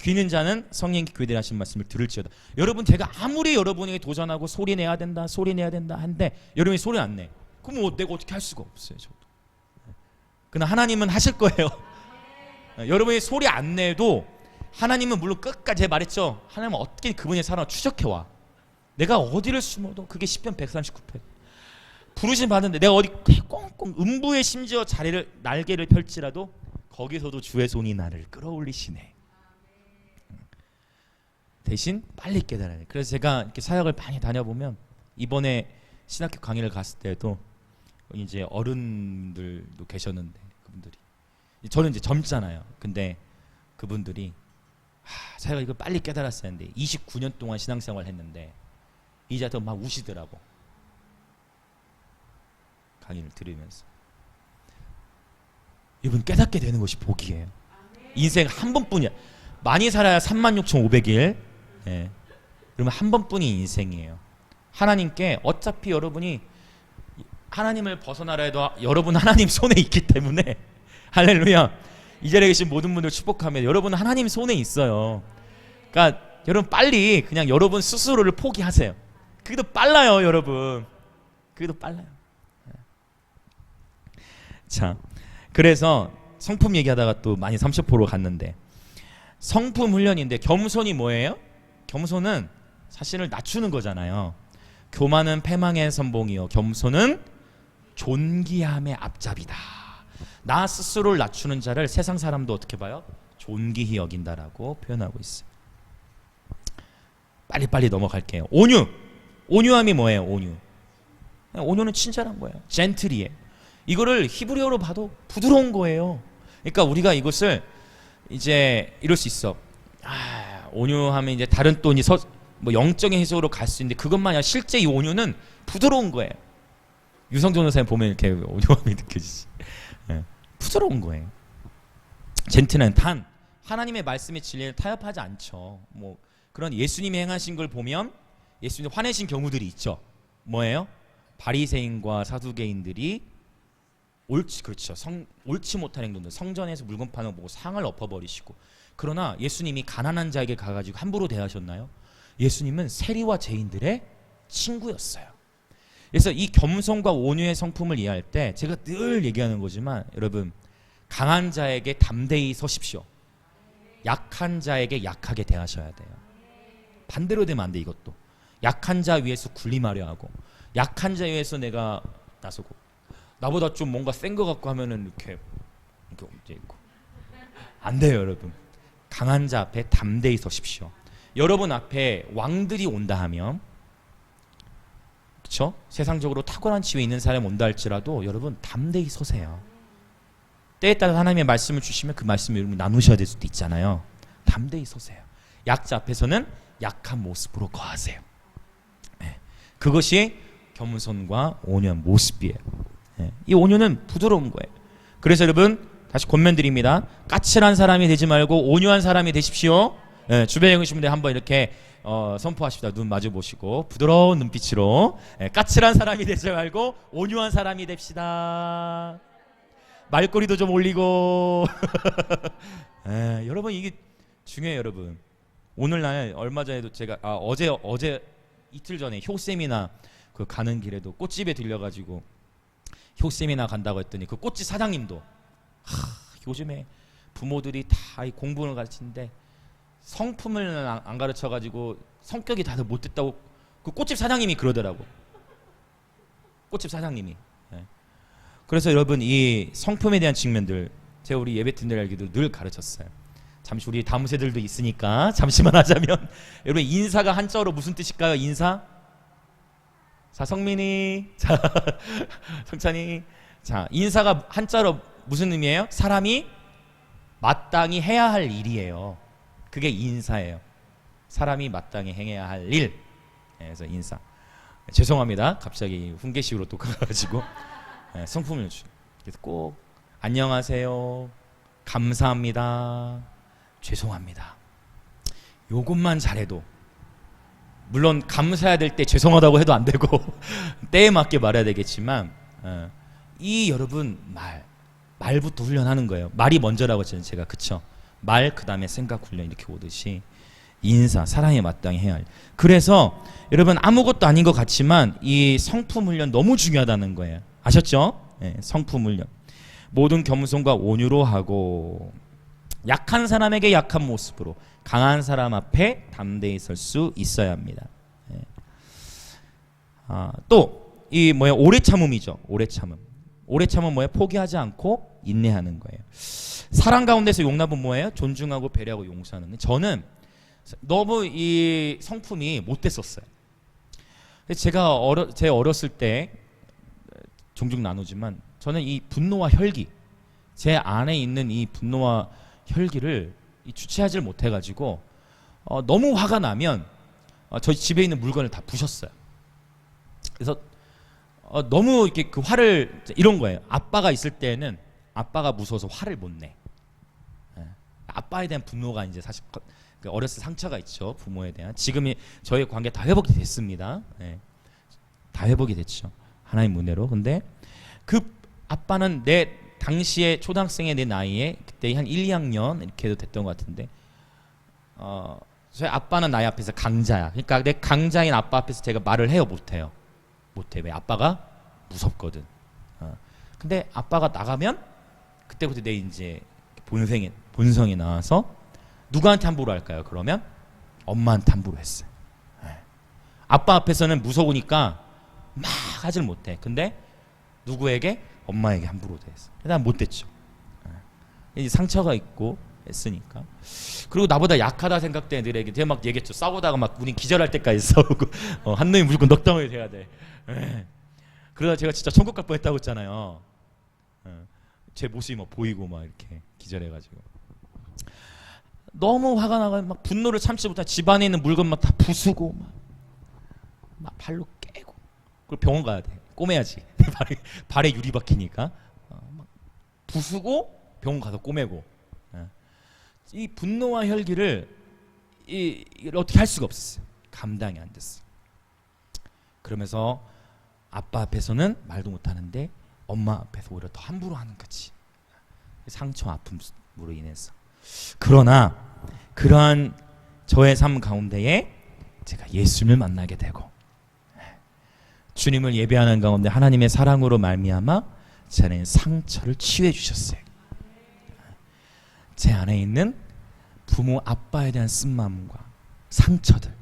귀는 자는 성령께 교회되라 하신 말씀을 들을지어다. 여러분 제가 아무리 여러분에게 도전하고 소리 내야 된다 한데 여러분이 소리 안 내. 그럼 뭐 내가 어떻게 할 수가 없어요. 저도. 그러나 하나님은 하실 거예요. 여러분이 소리 안 내도 하나님은 물론 끝까지 제가 말했죠. 하나님은 어떻게 그분의 사랑을 추적해와. 내가 어디를 숨어도 그게 시편 139편 부르심 받는데 내가 어디 꽁꽁 음부에 심지어 날개를 펼지라도 거기서도 주의 손이 나를 끌어올리시네. 대신 빨리 깨달아야 돼. 그래서 제가 이렇게 사역을 많이 다녀보면 이번에 신학교 강의를 갔을 때도 이제 어른들도 계셨는데 그분들이 저는 이제 젊잖아요. 근데 그분들이 사역을 이거 빨리 깨달았어야 했는데 29년 동안 신앙생활을 했는데 이제도 막 우시더라고. 강의를 들으면서 이분 깨닫게 되는 것이 복이에요. 인생 한 번뿐이야. 많이 살아야 36,500일. 그러면 한 번뿐이 인생이에요. 하나님께 어차피 여러분이 하나님을 벗어나라 해도 여러분 하나님 손에 있기 때문에 할렐루야. 이 자리에 계신 모든 분들 축복하면 여러분은 하나님 손에 있어요. 그러니까 여러분 빨리 그냥 여러분 스스로를 포기하세요. 그게 더 빨라요, 여러분. 그게 더 빨라요. 자, 그래서 성품 얘기하다가 또 많이 30%로 갔는데 성품 훈련인데 겸손이 뭐예요? 겸손은 자신을 낮추는 거잖아요. 교만은 패망의 선봉이요 겸손은 존귀함의 앞잡이다. 나 스스로를 낮추는 자를 세상 사람도 어떻게 봐요? 존귀히 여긴다라고 표현하고 있어요. 빨리빨리 넘어갈게요. 온유함이 뭐예요? 온유는 친절한 거예요. 젠틀이에요. 이거를 히브리어로 봐도 부드러운 거예요. 그러니까 우리가 이것을 이제 이럴 수 있어. 온유하면 이제 다른 또 뭐 영적인 해석으로 갈 수 있는데 그것만 아니라 실제 이 온유는 부드러운 거예요. 유성종 선생님 보면 이렇게 온유함이 느껴지지. 부드러운 거예요. 젠틀한 단 하나님의 말씀의 진리를 타협하지 않죠. 뭐 그런 예수님이 행하신 걸 보면 예수님 화내신 경우들이 있죠. 뭐예요? 바리새인과 사두개인들이 옳지 못한 행동들, 성전에서 물건 파는 거 보고 상을 엎어버리시고. 그러나 예수님이 가난한 자에게 가가지고 함부로 대하셨나요? 예수님은 세리와 죄인들의 친구였어요. 그래서 이 겸손과 온유의 성품을 이해할 때 제가 늘 얘기하는 거지만 여러분 강한 자에게 담대히 서십시오. 약한 자에게 약하게 대하셔야 돼요. 반대로 되면 안 돼. 이것도 약한 자 위에서 군림하려 하고 약한 자 위에서 내가 나서고 나보다 좀 뭔가 센 거 같고 하면은 이렇게 있고 안 돼요. 여러분 강한 자 앞에 담대히 서십시오. 여러분 앞에 왕들이 온다 하면 그렇죠? 세상적으로 탁월한 지위에 있는 사람이 온다 할지라도 여러분 담대히 서세요. 때에 따라 하나님의 말씀을 주시면 그 말씀을 여러분 나누셔야 될 수도 있잖아요. 담대히 서세요. 약자 앞에서는 약한 모습으로 거하세요. 그것이 겸손과 온유한 모습이에요. 이 온유는 부드러운 거예요. 그래서 여러분 다시 권면드립니다. 까칠한 사람이 되지 말고 온유한 사람이 되십시오. 주변에 계신 분들 한번 이렇게 선포하십시다. 눈 마주 보시고 부드러운 눈빛으로 까칠한 사람이 되지 말고 온유한 사람이 됩시다. 말꼬리도 좀 올리고 여러분 이게 중요해요. 여러분 오늘날 얼마 전에도 제가 어제 이틀 전에 효쌤이나 그 가는 길에도 꽃집에 들려가지고 효세미나 간다고 했더니 그 꽃집 사장님도 요즘에 부모들이 다 이 공부를 가르치는데 성품을 안 가르쳐가지고 성격이 다들 못됐다고 그 꽃집 사장님이 그러더라고. 꽃집 사장님이. 예. 그래서 여러분 이 성품에 대한 측면들 제가 우리 예배팀들에게도 늘 가르쳤어요. 잠시 우리 다음 세들도 있으니까 잠시만 하자면 여러분 인사가 한자어로 무슨 뜻일까요? 인사? 자 성민이, 자 성찬이, 자 인사가 한자로 무슨 의미예요? 사람이 마땅히 해야 할 일이에요. 그게 인사예요. 사람이 마땅히 행해야 할 일. 네, 그래서 인사. 죄송합니다. 갑자기 훈계식으로 또 가가지고 네, 성품을 주. 그래서 꼭 안녕하세요, 감사합니다, 죄송합니다. 요것만 잘해도 물론 감사해야 될 때 죄송하다고 해도 안 되고 때에 맞게 말해야 되겠지만 이 여러분 말부터 훈련하는 거예요. 말이 먼저라고 했잖아요 제가. 그쵸? 말 그다음에 생각 훈련 이렇게 오듯이 인사 사랑에 마땅히 해야 할. 그래서 여러분 아무것도 아닌 것 같지만 이 성품 훈련 너무 중요하다는 거예요. 아셨죠? 네, 성품 훈련. 모든 겸손과 온유로 하고 약한 사람에게 약한 모습으로 강한 사람 앞에 담대히 설 수 있어야 합니다. 네. 또 이 뭐야 오래 참음이죠. 오래 참음. 오래 참음 뭐예요? 포기하지 않고 인내하는 거예요. 사랑 가운데서 용납은 뭐예요? 존중하고 배려하고 용서하는. 저는 너무 이 성품이 못됐었어요. 제가 제 어렸을 때 종종 나누지만 저는 이 분노와 혈기, 제 안에 있는 이 분노와 혈기를 주체하지를 못해가지고 너무 화가 나면 저희 집에 있는 물건을 다 부셨어요. 그래서 너무 이렇게 그 화를 이런 거예요. 아빠가 있을 때는 아빠가 무서워서 화를 못 내. 아빠에 대한 분노가 이제 사실 어렸을 때 상처가 있죠. 부모에 대한. 지금이 저희 관계 다 회복이 됐습니다. 네. 다 회복이 됐죠. 하나님 은혜로. 근데 그 아빠는 내 당시에 초등학생의 내 나이에 그때 한 1, 2학년 이렇게 해도 됐던 것 같은데 저희 아빠는 나이 앞에서 강자야. 그러니까 내 강자인 아빠 앞에서 제가 말을 해요? 못해요? 못해. 왜? 아빠가 무섭거든. 근데 아빠가 나가면 그때부터 내 이제 본성이 나와서 누구한테 함부로 할까요? 그러면 엄마한테 함부로 했어요. 아빠 앞에서는 무서우니까 막 하질 못해. 근데 누구에게? 엄마에게 함부로 됐어. 난 못됐죠. 이제 상처가 있고 했으니까. 그리고 나보다 약하다 생각된 애들에게 제가 막 얘기했죠. 싸우다가 막 우린 기절할 때까지 싸우고 한 놈이 무조건 넉덩이 돼야 돼. 그러다 제가 진짜 천국 갈 뻔했다고 했잖아요. 제 모습이 막 보이고 막 이렇게 기절해가지고 너무 화가 나가 막 분노를 참지 못해 집안에 있는 물건 막 다 부수고 막 발로 깨고. 그리고 병원 가야 돼. 꼬매야지. 발에 유리 박히니까 막 부수고 병원 가서 꼬매고. 이 분노와 혈기를 이걸 어떻게 할 수가 없었어요. 감당이 안 됐어. 그러면서 아빠 앞에서는 말도 못하는데 엄마 앞에서 오히려 더 함부로 하는 거지. 상처 아픔으로 인해서. 그러나 그러한 저의 삶 가운데에 제가 예수님을 만나게 되고 주님을 예배하는 가운데 하나님의 사랑으로 말미암아 제 안에 상처를 치유해 주셨어요. 제 안에 있는 부모 아빠에 대한 쓴마음과 상처들,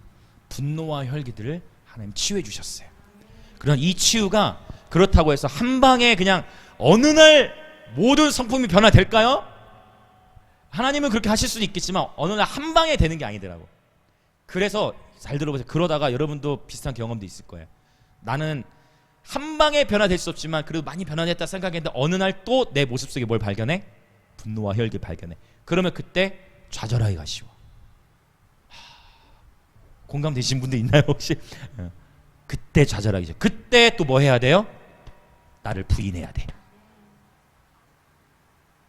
분노와 혈기들을 하나님 치유해 주셨어요. 그런 이 치유가 그렇다고 해서 한 방에 그냥 어느 날 모든 성품이 변화될까요? 하나님은 그렇게 하실 수도 있겠지만 어느 날 한 방에 되는 게 아니더라고. 그래서 잘 들어보세요. 그러다가 여러분도 비슷한 경험도 있을 거예요. 나는 한 방에 변화될 수 없지만 그래도 많이 변화됐다 생각했는데 어느 날 또 내 모습 속에 뭘 발견해? 분노와 혈기 발견해. 그러면 그때 좌절하기가 쉬워. 공감되신 분들 있나요 혹시? 그때 좌절하기 쉬워. 그때 또 뭐 해야 돼요? 나를 부인해야 돼.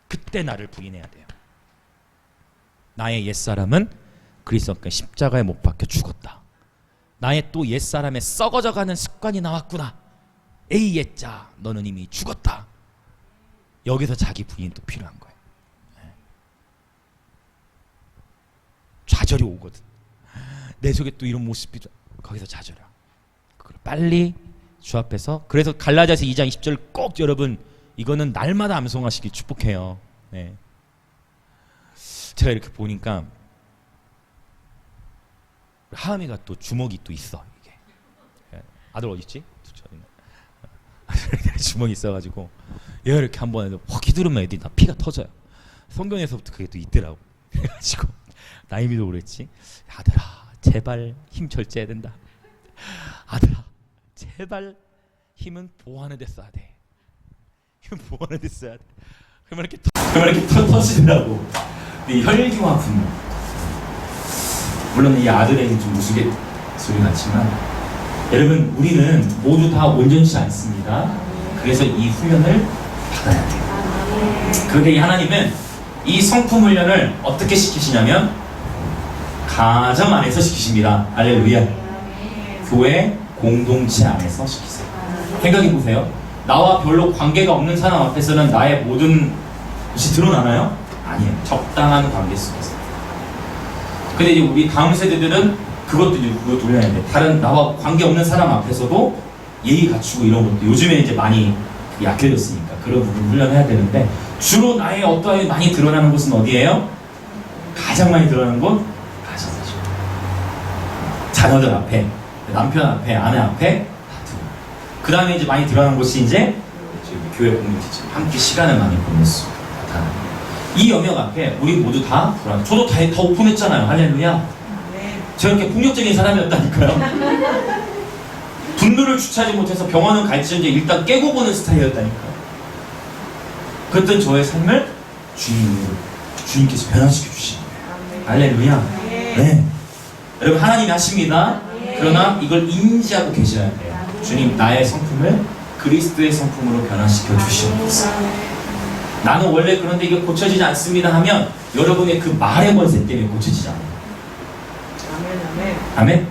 그때 나를 부인해야 돼요. 나의 옛사람은 그리스도께 십자가에 못 박혀 죽었다. 나의 또 옛사람의 썩어져가는 습관이 나왔구나. 에이 옛자 너는 이미 죽었다. 여기서 자기 부인도 필요한 거예요. 좌절이 오거든. 내 속에 또 이런 모습이 거기서 좌절이야. 그걸 빨리 주 앞에서. 그래서 갈라디아서 2장 20절 꼭 여러분 이거는 날마다 암송하시길 축복해요. 네. 제가 이렇게 보니까 하은이가 또 주먹이 또 있어. 이게 아들 어디 있지? 주먹이 있어가지고 얘가 이렇게 한번 해도 확 휘두르면 애들이 다 피가 터져요. 성경에서부터 그게 또 있더라고. 그래가지고 나이미도 그랬지. 아들아 제발 힘 절제해야 된다. 아들아 제발 힘은 보호하는 데 써야 돼. 힘은 보호하는 데 써야 돼. 그러면 이렇게 터지더라고. 이 혈기와 분노. 물론 이 아들에게 좀 우스갯소리 같지만 여러분 우리는 모두 다 온전치 않습니다. 그래서 이 훈련을 받아야 돼요. 그런데 이 하나님은 이 성품 훈련을 어떻게 시키시냐면 가정 안에서 시키십니다. 할렐루야. 교회 공동체 안에서 시키세요. 생각해 보세요. 나와 별로 관계가 없는 사람 앞에서는 나의 모든 것이 드러나나요? 아니에요. 적당한 관계 속에서. 근데 이제 우리 다음 세대들은 그것도 훈련해야 돼. 다른 나와 관계 없는 사람 앞에서도 예의 갖추고 이런 것도 요즘에 이제 많이 약해졌으니까 그런 부분 훈련해야 되는데 주로 나의 어떠한 많이 드러나는 곳은 어디예요? 가장 많이 드러나는 곳? 가정이죠. 자녀들 앞에, 남편 앞에, 아내 앞에 다 드러나. 그 다음에 이제 많이 드러나는 곳이 이제 교회 공동체 함께 시간을 많이 보낼 수 나타나는 거예요. 이 영역 앞에 우리 모두 다 불안. 저도 다 오픈했잖아요. 할렐루야. 제가 이렇게 폭력적인 사람이었다니까요. 분노를 주체하지 못해서 병원은 갈지언정 일단 깨고 보는 스타일이었다니까요. 그랬던 저의 삶을 주님께서 변화시켜 주신 거예요. 할렐루야. 네. 여러분 하나님이 하십니다. 그러나 이걸 인지하고 계셔야 돼요. 주님 나의 성품을 그리스도의 성품으로 변화시켜 주시옵소서. 나는 원래 그런데 이게 고쳐지지 않습니다 하면 여러분의 그 말의 권세 때문에 고쳐지지 않아요. 아멘. 아멘.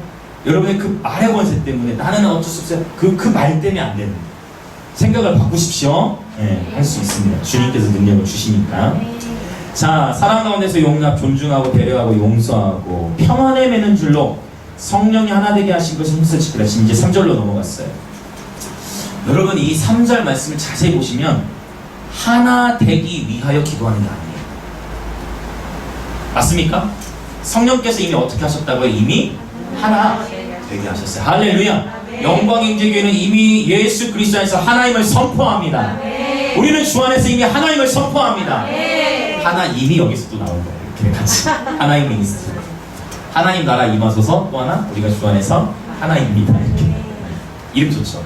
여러분의 그 말의 권세 때문에 나는 어쩔 수 없어요. 그 말 때문에 안 되는 거예요. 생각을 바꾸십시오. 네, 할 수 있습니다. 주님께서 능력을 주시니까. 자, 사랑 가운데서 용납, 존중하고 배려하고 용서하고 평안에 매는 줄로 성령이 하나 되게 하신 것을 힘써 지키라. 지금 이제 3절로 넘어갔어요. 여러분 이 3절 말씀을 자세히 보시면 하나 되기 위하여 기도하는 게 아니에요. 맞습니까? 성령께서 이미 어떻게 하셨다고요? 이미 하나 되게 하셨어요. 할렐루야. 영광임재교회는 이미 예수 그리스도 안에서 하나님을 선포합니다. 우리는 주 안에서 이미 하나님을 선포합니다. 하나 이미 여기서 또 나온 거예요. 이렇게 같이 하나님 미니스트리. 하나님 나라 임하소서. 또 하나 우리가 주 안에서 하나입니다. 이렇게 이름 좋죠.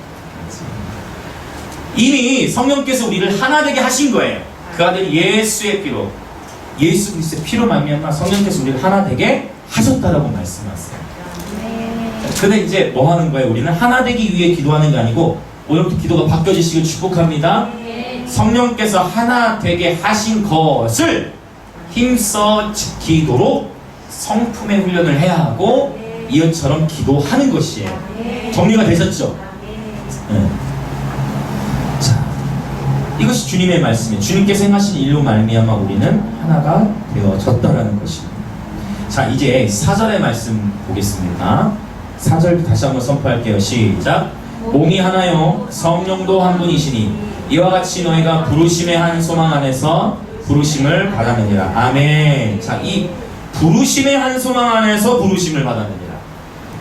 이미 성령께서 우리를 하나 되게 하신 거예요. 그 아들 예수의 피로, 예수 그리스도의 피로 말미암아 성령께서 우리를 하나 되게 하셨다라고 말씀하세요. 근데 이제 뭐 하는 거예요? 우리는 하나 되기 위해 기도하는 게 아니고 오늘부터 기도가 바뀌어지시길 축복합니다. 성령께서 하나 되게 하신 것을 힘써 지키도록 성품의 훈련을 해야 하고 이것처럼 기도하는 것이에요. 정리가 되셨죠? 네. 자, 이것이 주님의 말씀이에요. 주님께서 행하신 일로 말미암아 우리는 하나가 되어졌다라는 것입니다. 자, 이제 4절의 말씀 보겠습니다. 4절 다시 한번 선포할게요. 시작. 몸이 하나요 성령도 한 분이시니 이와 같이 너희가 부르심의 한 소망 안에서 부르심을 받았느니라. 아멘. 자, 이 부르심의 한 소망 안에서 부르심을 받았느니라.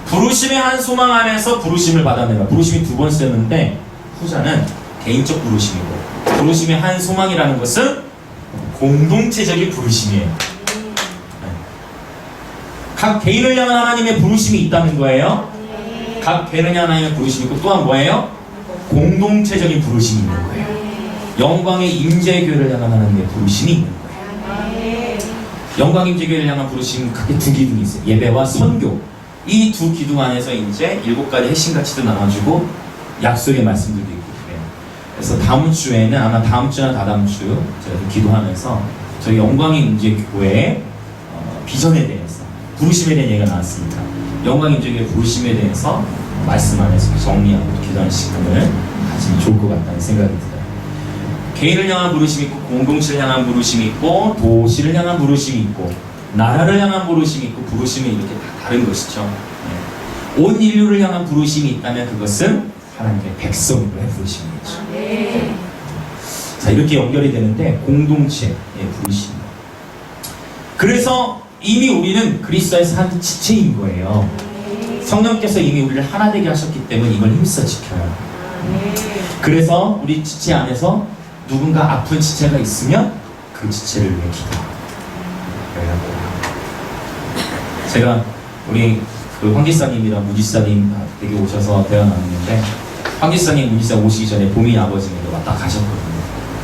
부르심의 한 소망 안에서 부르심을 받았느니라. 부르심이 두 번 쓰였는데 후자는 개인적 부르심이고 부르심의 한 소망이라는 것은 공동체적인 부르심이에요. 각 개인을 향한 하나님의 부르심이 있다는 거예요. 각 개인을 향한 하나님의 부르심이 있고 또한 뭐예요? 공동체적인 부르심이 있는 거예요. 영광의 임재교회를 향한 하나님의 부르심이 있는 거예요. 영광 임재교회를 향한 부르심은 크게 두 기둥이 있어요. 예배와 선교. 이 두 기둥 안에서 이제 7가지 핵심 가치도 나눠주고 약속의 말씀들도 있고 그래요. 그래서 다음 주에는 아마 다음 주나 다다음 주 제가 기도하면서 저희 영광의 임재교회의 비전에 대해서 부르심에 대한 얘기가 나왔습니다. 영광 임재교회 부르심에 대해서 말씀 안에서 정리하고 기도하는 시간을 가지면 좋을 것 같다는 생각이 들어요. 개인을 향한 부르심이 있고 공동체를 향한 부르심이 있고 도시를 향한 부르심이 있고 나라를 향한 부르심이 있고 부르심이 이렇게 다 다른 것이죠. 네. 온 인류를 향한 부르심이 있다면 그것은 하나님의 백성으로 부르시는 거죠. 자, 이렇게 연결이 되는데 공동체에 부르십니다. 그래서 이미 우리는 그리스도에서 한 지체인 거예요. 성령께서 이미 우리를 하나 되게 하셨기 때문에 이걸 힘써 지켜요. 그래서 우리 지체 안에서 누군가 아픈 지체가 있으면 그 지체를 위해 기도해요. 제가 우리 그 황기사님이랑 무지사님 댁에 오셔서 대화 나눴는데, 황기사님, 무지사 오시기 전에 보민이 아버지가 왔다 가셨거든요.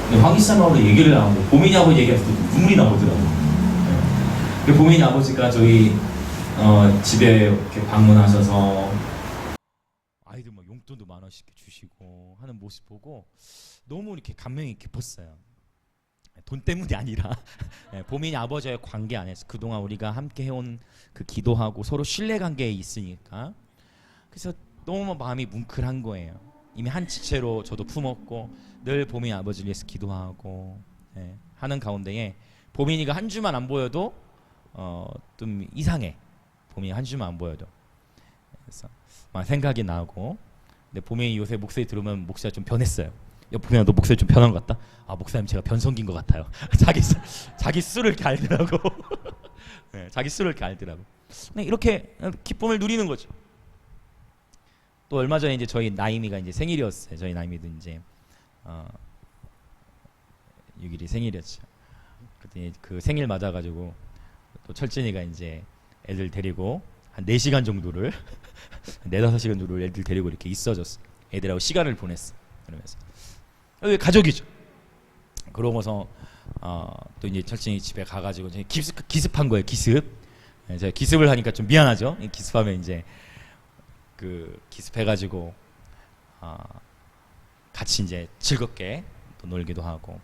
근데 황기사님하고 얘기를 나누고 보민이 아버지 얘기해서 눈물이 나오더라고요. 그 보민이 아버지가 저희 집에 이렇게 방문하셔서 아이들 막 용돈도 만 원씩 주시고 하는 모습 보고 너무 이렇게 감명이 깊었어요. 돈 때문이 아니라 보민이 아버지와의 관계 안에서 그동안 우리가 함께 해온 그 기도하고 서로 신뢰관계에 있으니까, 그래서 너무 마음이 뭉클한 거예요. 이미 한 지체로 저도 품었고 늘 보민이 아버지를 위해서 기도하고 하는 가운데에 보민이가 한 주만 안 보여도 좀 이상해. 보민이 한 주만 안 보여도 그래서 막 생각이 나고. 근데 보민이 요새 목소리 들으면 목소리가 좀 변했어요. 보면 너 목소리 좀 변한 것 같다? 아, 목사님 제가 변성긴 것 같아요. 자기 수를 이렇게 알더라고. 네, 자기 수를 이렇게 알더라고. 네, 이렇게 기쁨을 누리는 거죠. 또 얼마 전에 이제 저희 나임이가 이제 생일이었어요. 저희 나임이도 이제 6일이 생일이었죠. 그때 그 생일 맞아가지고 또 철진이가 이제 애들 데리고 한 4시간 정도를 4-5시간 정도를 애들 데리고 이렇게 있어줬어. 애들하고 시간을 보냈어. 그러면서 가족이죠. 그러고서 또 이제 철진이 집에 가가지고 기습한 거예요. 기습. 제가 기습을 하니까 좀 미안하죠. 기습하면 이제 그 기습해가지고 같이 이제 즐겁게 또 놀기도 하고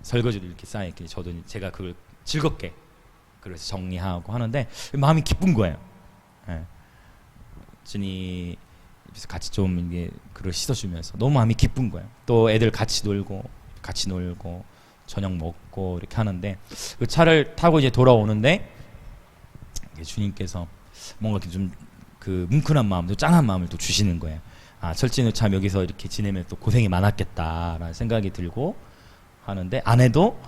설거지도 이렇게 쌓여있길래 저도 제가 그걸 즐겁게 그래서 정리하고 하는데 마음이 기쁜 거예요. 진이 같이 좀 이게 그걸 씻어주면서 너무 마음이 기쁜 거예요. 또 애들 같이 놀고 저녁 먹고 이렇게 하는데 그 차를 타고 이제 돌아오는데 주님께서 뭔가 좀 그 뭉클한 마음, 또 짠한 마음을 또 주시는 거예요. 아, 철진이 참 여기서 이렇게 지내면 또 고생이 많았겠다라는 생각이 들고 하는데 아내도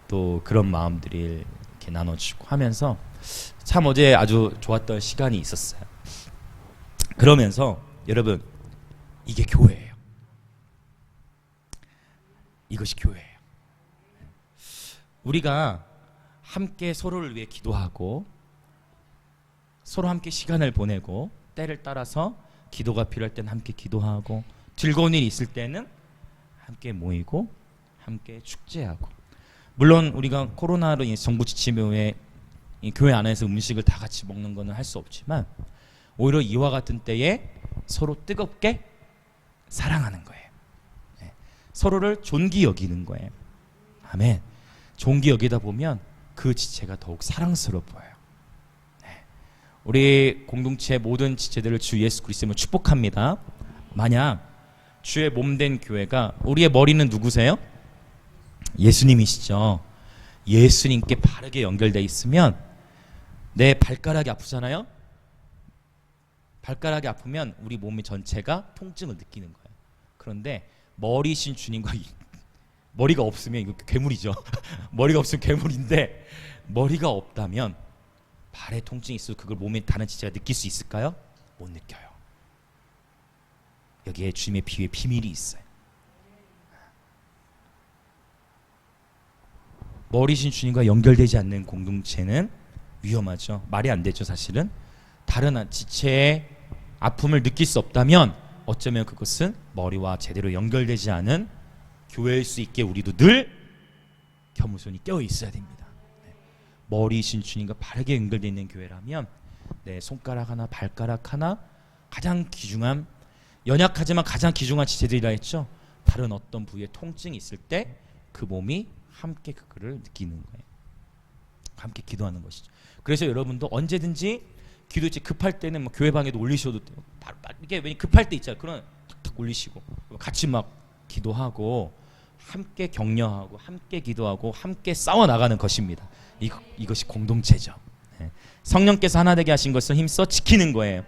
또 그런 마음들을 이렇게 나눠주고 하면서 참 어제 아주 좋았던 시간이 있었어요. 그러면서 여러분, 이게 교회예요. 이것이 교회예요. 우리가 함께 서로를 위해 기도하고 서로 함께 시간을 보내고 때를 따라서 기도가 필요할 때는 함께 기도하고 즐거운 일이 있을 때는 함께 모이고 함께 축제하고, 물론 우리가 코로나로 인해 정부 지침 후에 교회 안에서 음식을 다 같이 먹는 거는 할 수 없지만 오히려 이와 같은 때에 서로 뜨겁게 사랑하는 거예요. 서로를 존귀 여기는 거예요. 아멘. 존귀 여기다 보면 그 지체가 더욱 사랑스러워 보여요. 우리 공동체 모든 지체들을 주 예수 그리스도로 축복합니다. 만약 주의 몸된 교회가, 우리의 머리는 누구세요? 예수님이시죠. 예수님께 바르게 연결되어 있으면 내 발가락이 아프잖아요. 발가락이 아프면 우리 몸이 전체가 통증을 느끼는 거예요. 그런데 머리신 주님과 머리가 없으면 이거 괴물이죠. 머리가 없으면 괴물인데 머리가 없다면 발에 통증이 있어도 그걸 몸에 다른 지체가 느낄 수 있을까요? 못 느껴요. 여기에 주님의 비유의 비밀이 있어요. 머리신 주님과 연결되지 않는 공동체는 위험하죠. 말이 안 되죠. 사실은 다른 지체의 아픔을 느낄 수 없다면 어쩌면 그것은 머리와 제대로 연결되지 않은 교회일 수 있게 우리도 늘 겸손히 깨어 있어야 됩니다. 머리이신 주님과 바르게 연결되어 있는 교회라면 내 손가락 하나 발가락 하나 가장 귀중한, 연약하지만 가장 귀중한 지체들이라 했죠. 다른 어떤 부위에 통증이 있을 때 그 몸이 함께 그거를 느끼는 거예요. 함께 기도하는 것이죠. 그래서 여러분도 언제든지 기도지 급할 때는 뭐 교회 방에도 올리셔도 돼요. 이게 왜 급할 때 있잖아요. 그런 탁탁 올리시고 같이 막 기도하고 함께 격려하고 함께 기도하고 함께 싸워 나가는 것입니다. 이것이 공동체죠. 성령께서 하나 되게 하신 것을 힘써 지키는 거예요.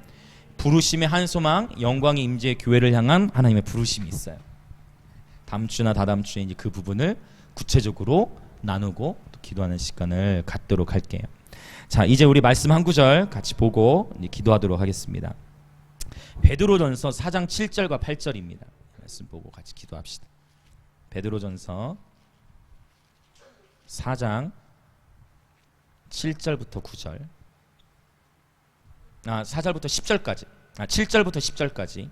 부르심의 한 소망, 영광의 임재의 교회를 향한 하나님의 부르심이 있어요. 다음 주나 다다음 주에 이제 그 부분을 구체적으로 나누고 또 기도하는 시간을 갖도록 할게요. 자, 이제 우리 말씀 한 구절 같이 보고 이제 기도하도록 하겠습니다. 베드로전서 4장 7절과 8절입니다. 말씀 보고 같이 기도합시다. 베드로전서 4장 7절부터 9절, 4절부터 10절까지, 7절부터 10절까지.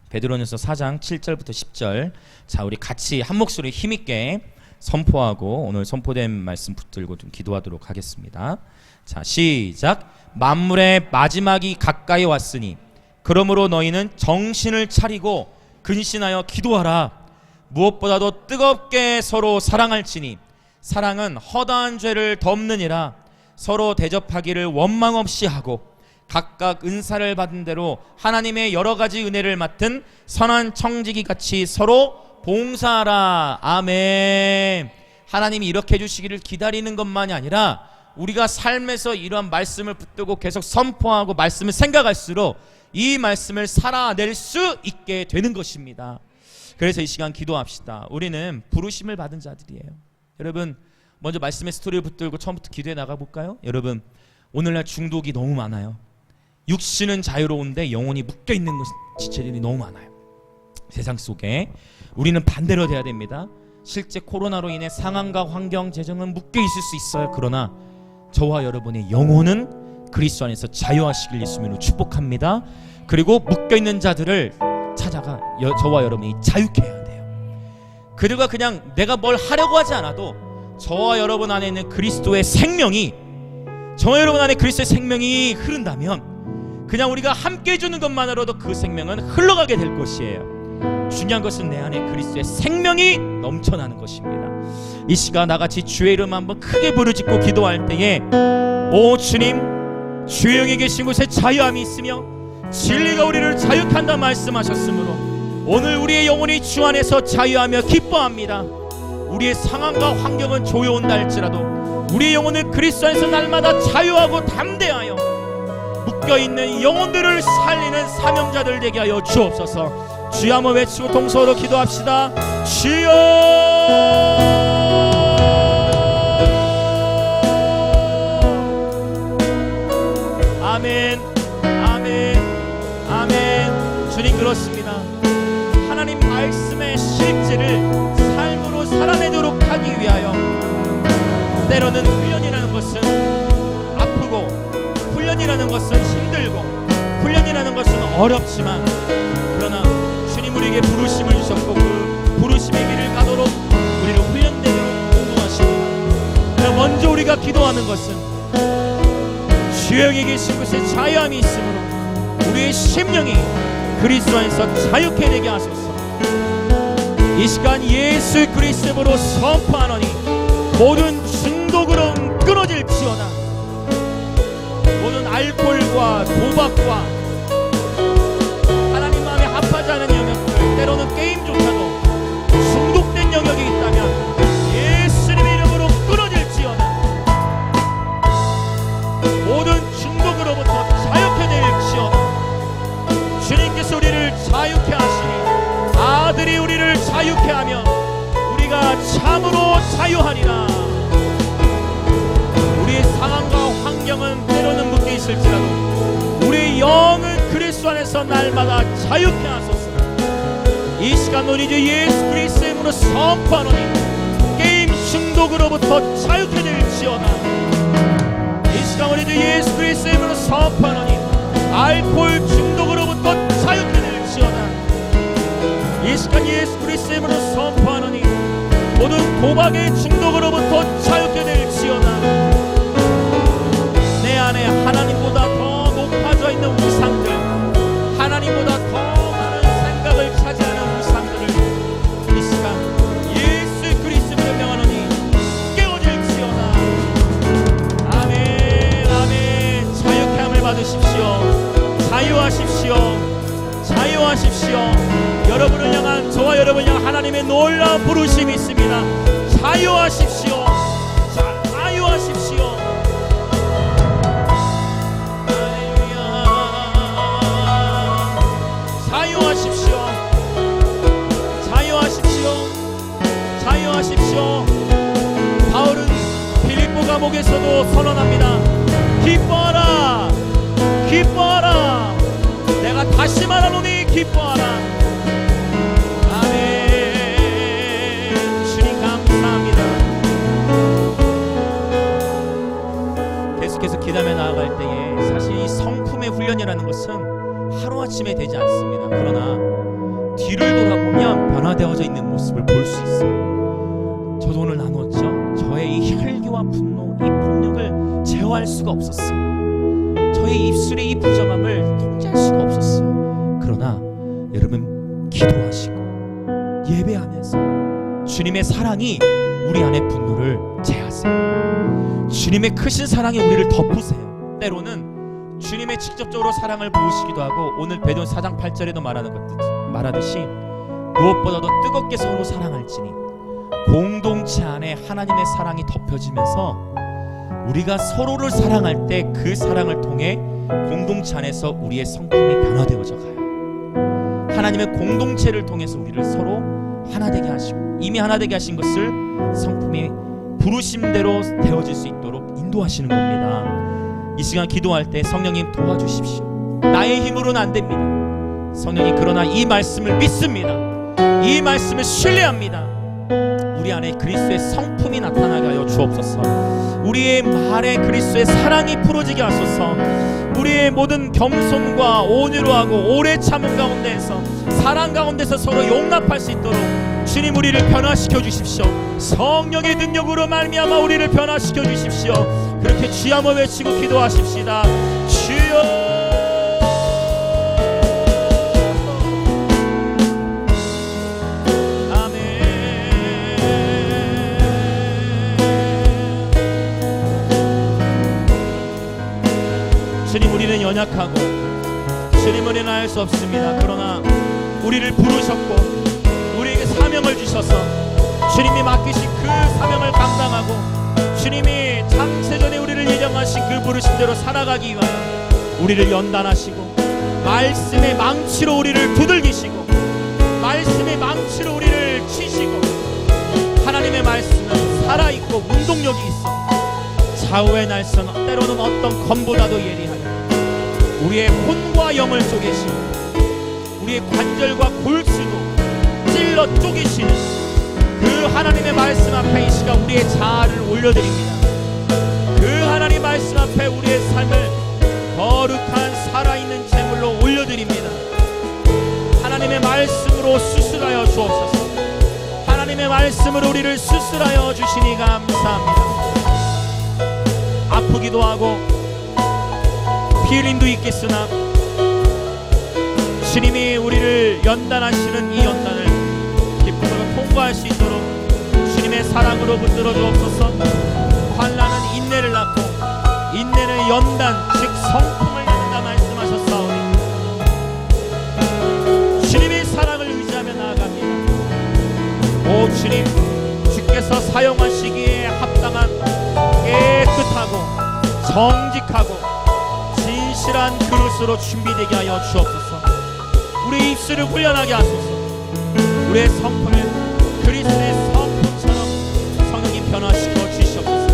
베드로전서 4장 7절부터 10절. 자, 우리 같이 한 목소리 힘있게 선포하고 오늘 선포된 말씀 붙들고 좀 기도하도록 하겠습니다. 자, 시작. 만물의 마지막이 가까이 왔으니 그러므로 너희는 정신을 차리고 근신하여 기도하라. 무엇보다도 뜨겁게 서로 사랑할지니 사랑은 허다한 죄를 덮느니라. 서로 대접하기를 원망 없이 하고 각각 은사를 받은 대로 하나님의 여러 가지 은혜를 맡은 선한 청지기 같이 서로 봉사하라. 아멘. 하나님이 이렇게 해주시기를 기다리는 것만이 아니라 우리가 삶에서 이러한 말씀을 붙들고 계속 선포하고 말씀을 생각할수록 이 말씀을 살아낼 수 있게 되는 것입니다. 그래서 이 시간 기도합시다. 우리는 부르심을 받은 자들이에요. 여러분, 먼저 말씀의 스토리를 붙들고 처음부터 기도해 나가볼까요? 여러분, 오늘날 중독이 너무 많아요. 육신은 자유로운데 영혼이 묶여있는 지체들이 너무 많아요. 세상 속에 우리는 반대로 돼야 됩니다. 실제 코로나로 인해 상황과 환경, 재정은 묶여있을 수 있어요. 그러나 저와 여러분의 영혼은 그리스도 안에서 자유하시길 예수님으로 축복합니다. 그리고 묶여있는 자들을 찾아가 저와 여러분이 자유케 해야 돼요. 그들과 그냥 내가 뭘 하려고 하지 않아도 저와 여러분 안에 있는 그리스도의 생명이, 저와 여러분 안에 그리스도의 생명이 흐른다면 그냥 우리가 함께 해주는 것만으로도 그 생명은 흘러가게 될 것이에요. 중요한 것은 내 안에 그리스도의 생명이 넘쳐나는 것입니다. 이 시간 나같이 주의 이름 한번 크게 부르짖고 기도할 때에 오 주님, 주의 영이 계신 곳에 자유함이 있으며 진리가 우리를 자유케 한다 말씀하셨으므로 오늘 우리의 영혼이 주 안에서 자유하며 기뻐합니다. 우리의 상황과 환경은 조여온다 할지라도 우리의 영혼은 그리스도 안에서 날마다 자유하고 담대하여 묶여있는 영혼들을 살리는 사명자들 되게 하여 주옵소서. 주여 한번 외치고 동서로 기도합시다. 주여, 아멘, 아멘, 아멘. 주님, 그렇습니다. 하나님 말씀의 실제를 삶으로 살아내도록 하기 위하여 때로는 훈련이라는 것은 아프고, 훈련이라는 것은 힘들고, 훈련이라는 것은 어렵지만, 그러나 주님 우리에게 부르심을 주셨고 그 부르심의 길을 가도록 우리를 훈련되도록 공동하십니다. 먼저 우리가 기도하는 것은 주의 영이 계신 곳에 자유함이 있으므로 우리의 심령이 그리스도 안에서 자유케 되게 하소서. 이 시간 예수 그리스도로 선포하노니 모든 중독으로 끊어질지어다. 모든 알코올과 도박과 하나님 마음에 합하지 않은 영역들, 때로는 게임조차도 중독된 영역이 있다면 예수님의 이름으로 끊어질지어다. 모든 중독으로부터 자유케 될지어다. 주님께서 우리를 자유케 하시니 아들이 우리를 자유케 하며 우리가 참으로 자유하리라. 우리의 상황과 환경은 때로는 묶여 있을지라도 우리의 영은 그리스도 안에서 날마다 자유케 하소서. 이 시간 우리 주 예수 그리스도의 이름으로 선포하노니 게임 중독으로부터 자유케 될지어다. 이 시간 우리 주 예수 그리스도의 이름으로 선포하노니 알코올 중독으로부터 자유케 될지어다. 이 시간 예수 그리스도의 이름으로 선포하노니 모든 도박의 중독으로부터 자유케 될지어다. 내 안에 하나님보다 더 높아져 있는 우상들, 하나님보다 더 많은 생각을 차지하는 우상들을 이 시간 예수 그리스도로 명하노니 깨어질지어다. 아멘, 아멘. 자유케 함을 받으십시오. 자유하십시오. 자유하십시오. 여러분을 향한, 저와 여러분을 향한 하나님의 놀라운 부르심이 있습니다. 자유하십시오. 자유하십시오. 할렐루야. 목에서도 선언합니다. 기뻐하라, 기뻐하라. 내가 다시 말하노니 기뻐하라. 아멘. 주님 감사합니다. 계속해서 기도하며 나아갈 때에 사실 이 성품의 훈련이라는 것은 하루아침에 되지 않습니다. 그러나 뒤를 돌아보면 변화되어져 있는 모습을 볼 수 있어요. 저도 오늘 나눴죠. 저의 이 혈기와 분노, 이 폭력을 제어할 수가 없었어요. 저의 입술의 이 부정함을 통제할 수가 없었어요. 그러나 여러분 기도하시고 예배하면서 주님의 사랑이 우리 안에 분노를 제하세요. 주님의 크신 사랑이 우리를 덮으세요. 때로는 주님의 직접적으로 사랑을 보시기도 하고, 오늘 베드로 4장 8절에도 말하듯이 무엇보다도 뜨겁게 서로 사랑할지니 공동체 안에 하나님의 사랑이 덮여지면서 우리가 서로를 사랑할 때 그 사랑을 통해 공동체 안에서 우리의 성품이 변화되어져 가요. 하나님의 공동체를 통해서 우리를 서로 하나 되게 하시고, 이미 하나 되게 하신 것을 성품이 부르심대로 되어질 수 있도록 인도하시는 겁니다. 이 시간 기도할 때 성령님 도와주십시오. 나의 힘으로는 안 됩니다. 성령님, 그러나 이 말씀을 믿습니다. 이 말씀을 신뢰합니다. 우리 안에 그리스도의 성품이 나타나게 하여 주옵소서. 우리의 말에 그리스도의 사랑이 풀어지게 하소서. 우리의 모든 겸손과 온유로 하고 오래 참음 가운데에서, 사랑 가운데서 서로 용납할 수 있도록 주님 우리를 변화시켜 주십시오. 성령의 능력으로 말미암아 우리를 변화시켜 주십시오. 그렇게 주여 한번 외치고 기도하십시다. 주여. 주님, 우리는 연약하고 주님은 우리는 할 수 없습니다. 그러나 우리를 부르셨고 우리에게 사명을 주셔서 주님이 맡기신 그 사명을 감당하고 주님이 창세전에 우리를 예정하신 그 부르심대로 살아가기 위하여 우리를 연단하시고 말씀의 망치로 우리를 두들기시고 말씀의 망치로 우리를 치시고, 하나님의 말씀은 살아있고 운동력이 있어 좌우의 날선 때로는 어떤 검보다도 예리하여 우리의 혼과 영을 쪼개시고 우리의 관절과 골수도 찔러 쪼개시는 그 하나님의 말씀 앞에 이 시간 우리의 자아를 올려드립니다. 그 하나님 말씀 앞에 우리의 삶을 거룩한 살아있는 제물로 올려드립니다. 하나님의 말씀으로 수술하여 주옵소서. 하나님의 말씀으로 우리를 수술하여 주시니 감사합니다. 아프기도 하고 피 흘림도 있겠으나 주님이 우리를 연단하시는 이 연단을 기쁨으로 통과할 수 있도록 주님의 사랑으로 붙들어 주옵소서. 환난은 인내를 낳고 인내는 연단 즉 성품을 낳는다 말씀하셨사오니 주님의 사랑을 의지하며 나아갑니다. 오 주님, 주께서 사용하시기에 합당한 깨끗하고 정직하고 진실한 그릇으로 준비되게 하여 주옵소서. 우리의 입술을 훈련하게 하소서. 우리의 성품을 그리스도의 성품처럼 성령이 변화시켜 주시옵소서.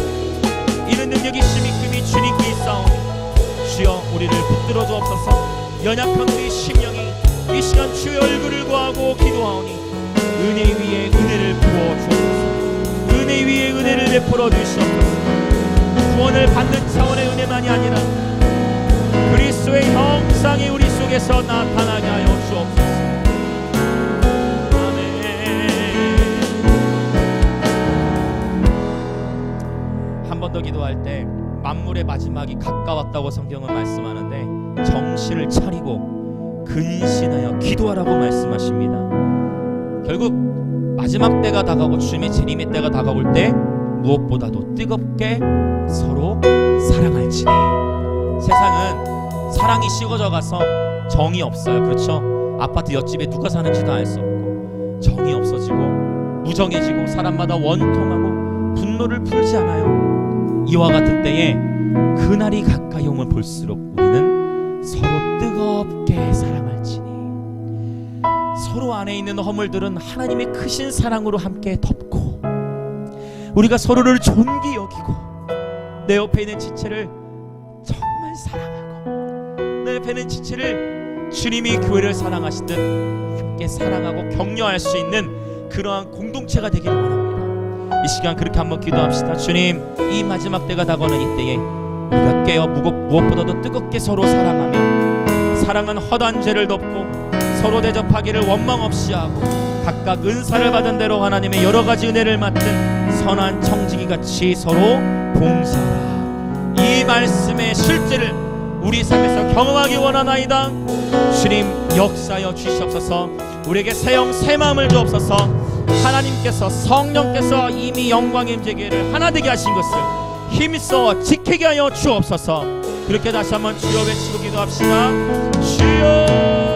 이는 능력이 심히 금이 주님께 있사오니 주여 우리를 붙들어 주옵소서. 연약한 우리 심령이 이 시간 주의 얼굴을 구하고 기도하오니 은혜 위에 은혜를 부어 주옵소서. 은혜 위에 은혜를 베풀어 주시옵소서. 구원을 받는 차원의 은혜만이 아니라 그리스도의 형상이 우리 속에서 나타나게 하여 주옵소서. 아멘. 한 번 더 기도할 때 만물의 마지막이 가까웠다고 성경은 말씀하는데 정신을 차리고 근신하여 기도하라고 말씀하십니다. 결국 마지막 때가 다가오고 주님의 재림의 때가 다가올 때 무엇보다도 뜨겁게 서로 사랑할지니. 세상은 사랑이 식어져 가서 정이 없어요. 그렇죠? 아파트 옆집에 누가 사는지도 알 수 없고 정이 없어지고 무정해지고 사람마다 원통하고 분노를 풀지 않아요. 이와 같은 때에 그날이 가까이 오면 볼수록 우리는 서로 뜨겁게 사랑할지니. 서로 안에 있는 허물들은 하나님의 크신 사랑으로 함께 덮고 우리가 서로를 존귀 여기고 내 옆에 있는 지체를 정말 사랑하고, 내 옆에 있는 지체를 주님이 교회를 사랑하시듯 함께 사랑하고 격려할 수 있는 그러한 공동체가 되기를 원합니다. 이 시간 그렇게 한번 기도합시다. 주님, 이 마지막 때가 다가오는 이때에 우리가 깨어 무엇보다도 뜨겁게 서로 사랑하며, 사랑은 헛한 죄를 덮고 서로 대접하기를 원망 없이 하고 각각 은사를 받은 대로 하나님의 여러 가지 은혜를 맡은 선한 청지기 같이 서로 봉사하라. 이 말씀의 실제를 우리 삶에서 경험하기 원하나이다. 주님, 역사여 주시옵소서. 우리에게 새 영 새 마음을 주옵소서. 하나님께서, 성령께서 이미 영광의 임재기를 하나 되게 하신 것을 힘써 지키게 하여 주옵소서. 그렇게 다시 한번 주여 외치고 기도합시다. 주여.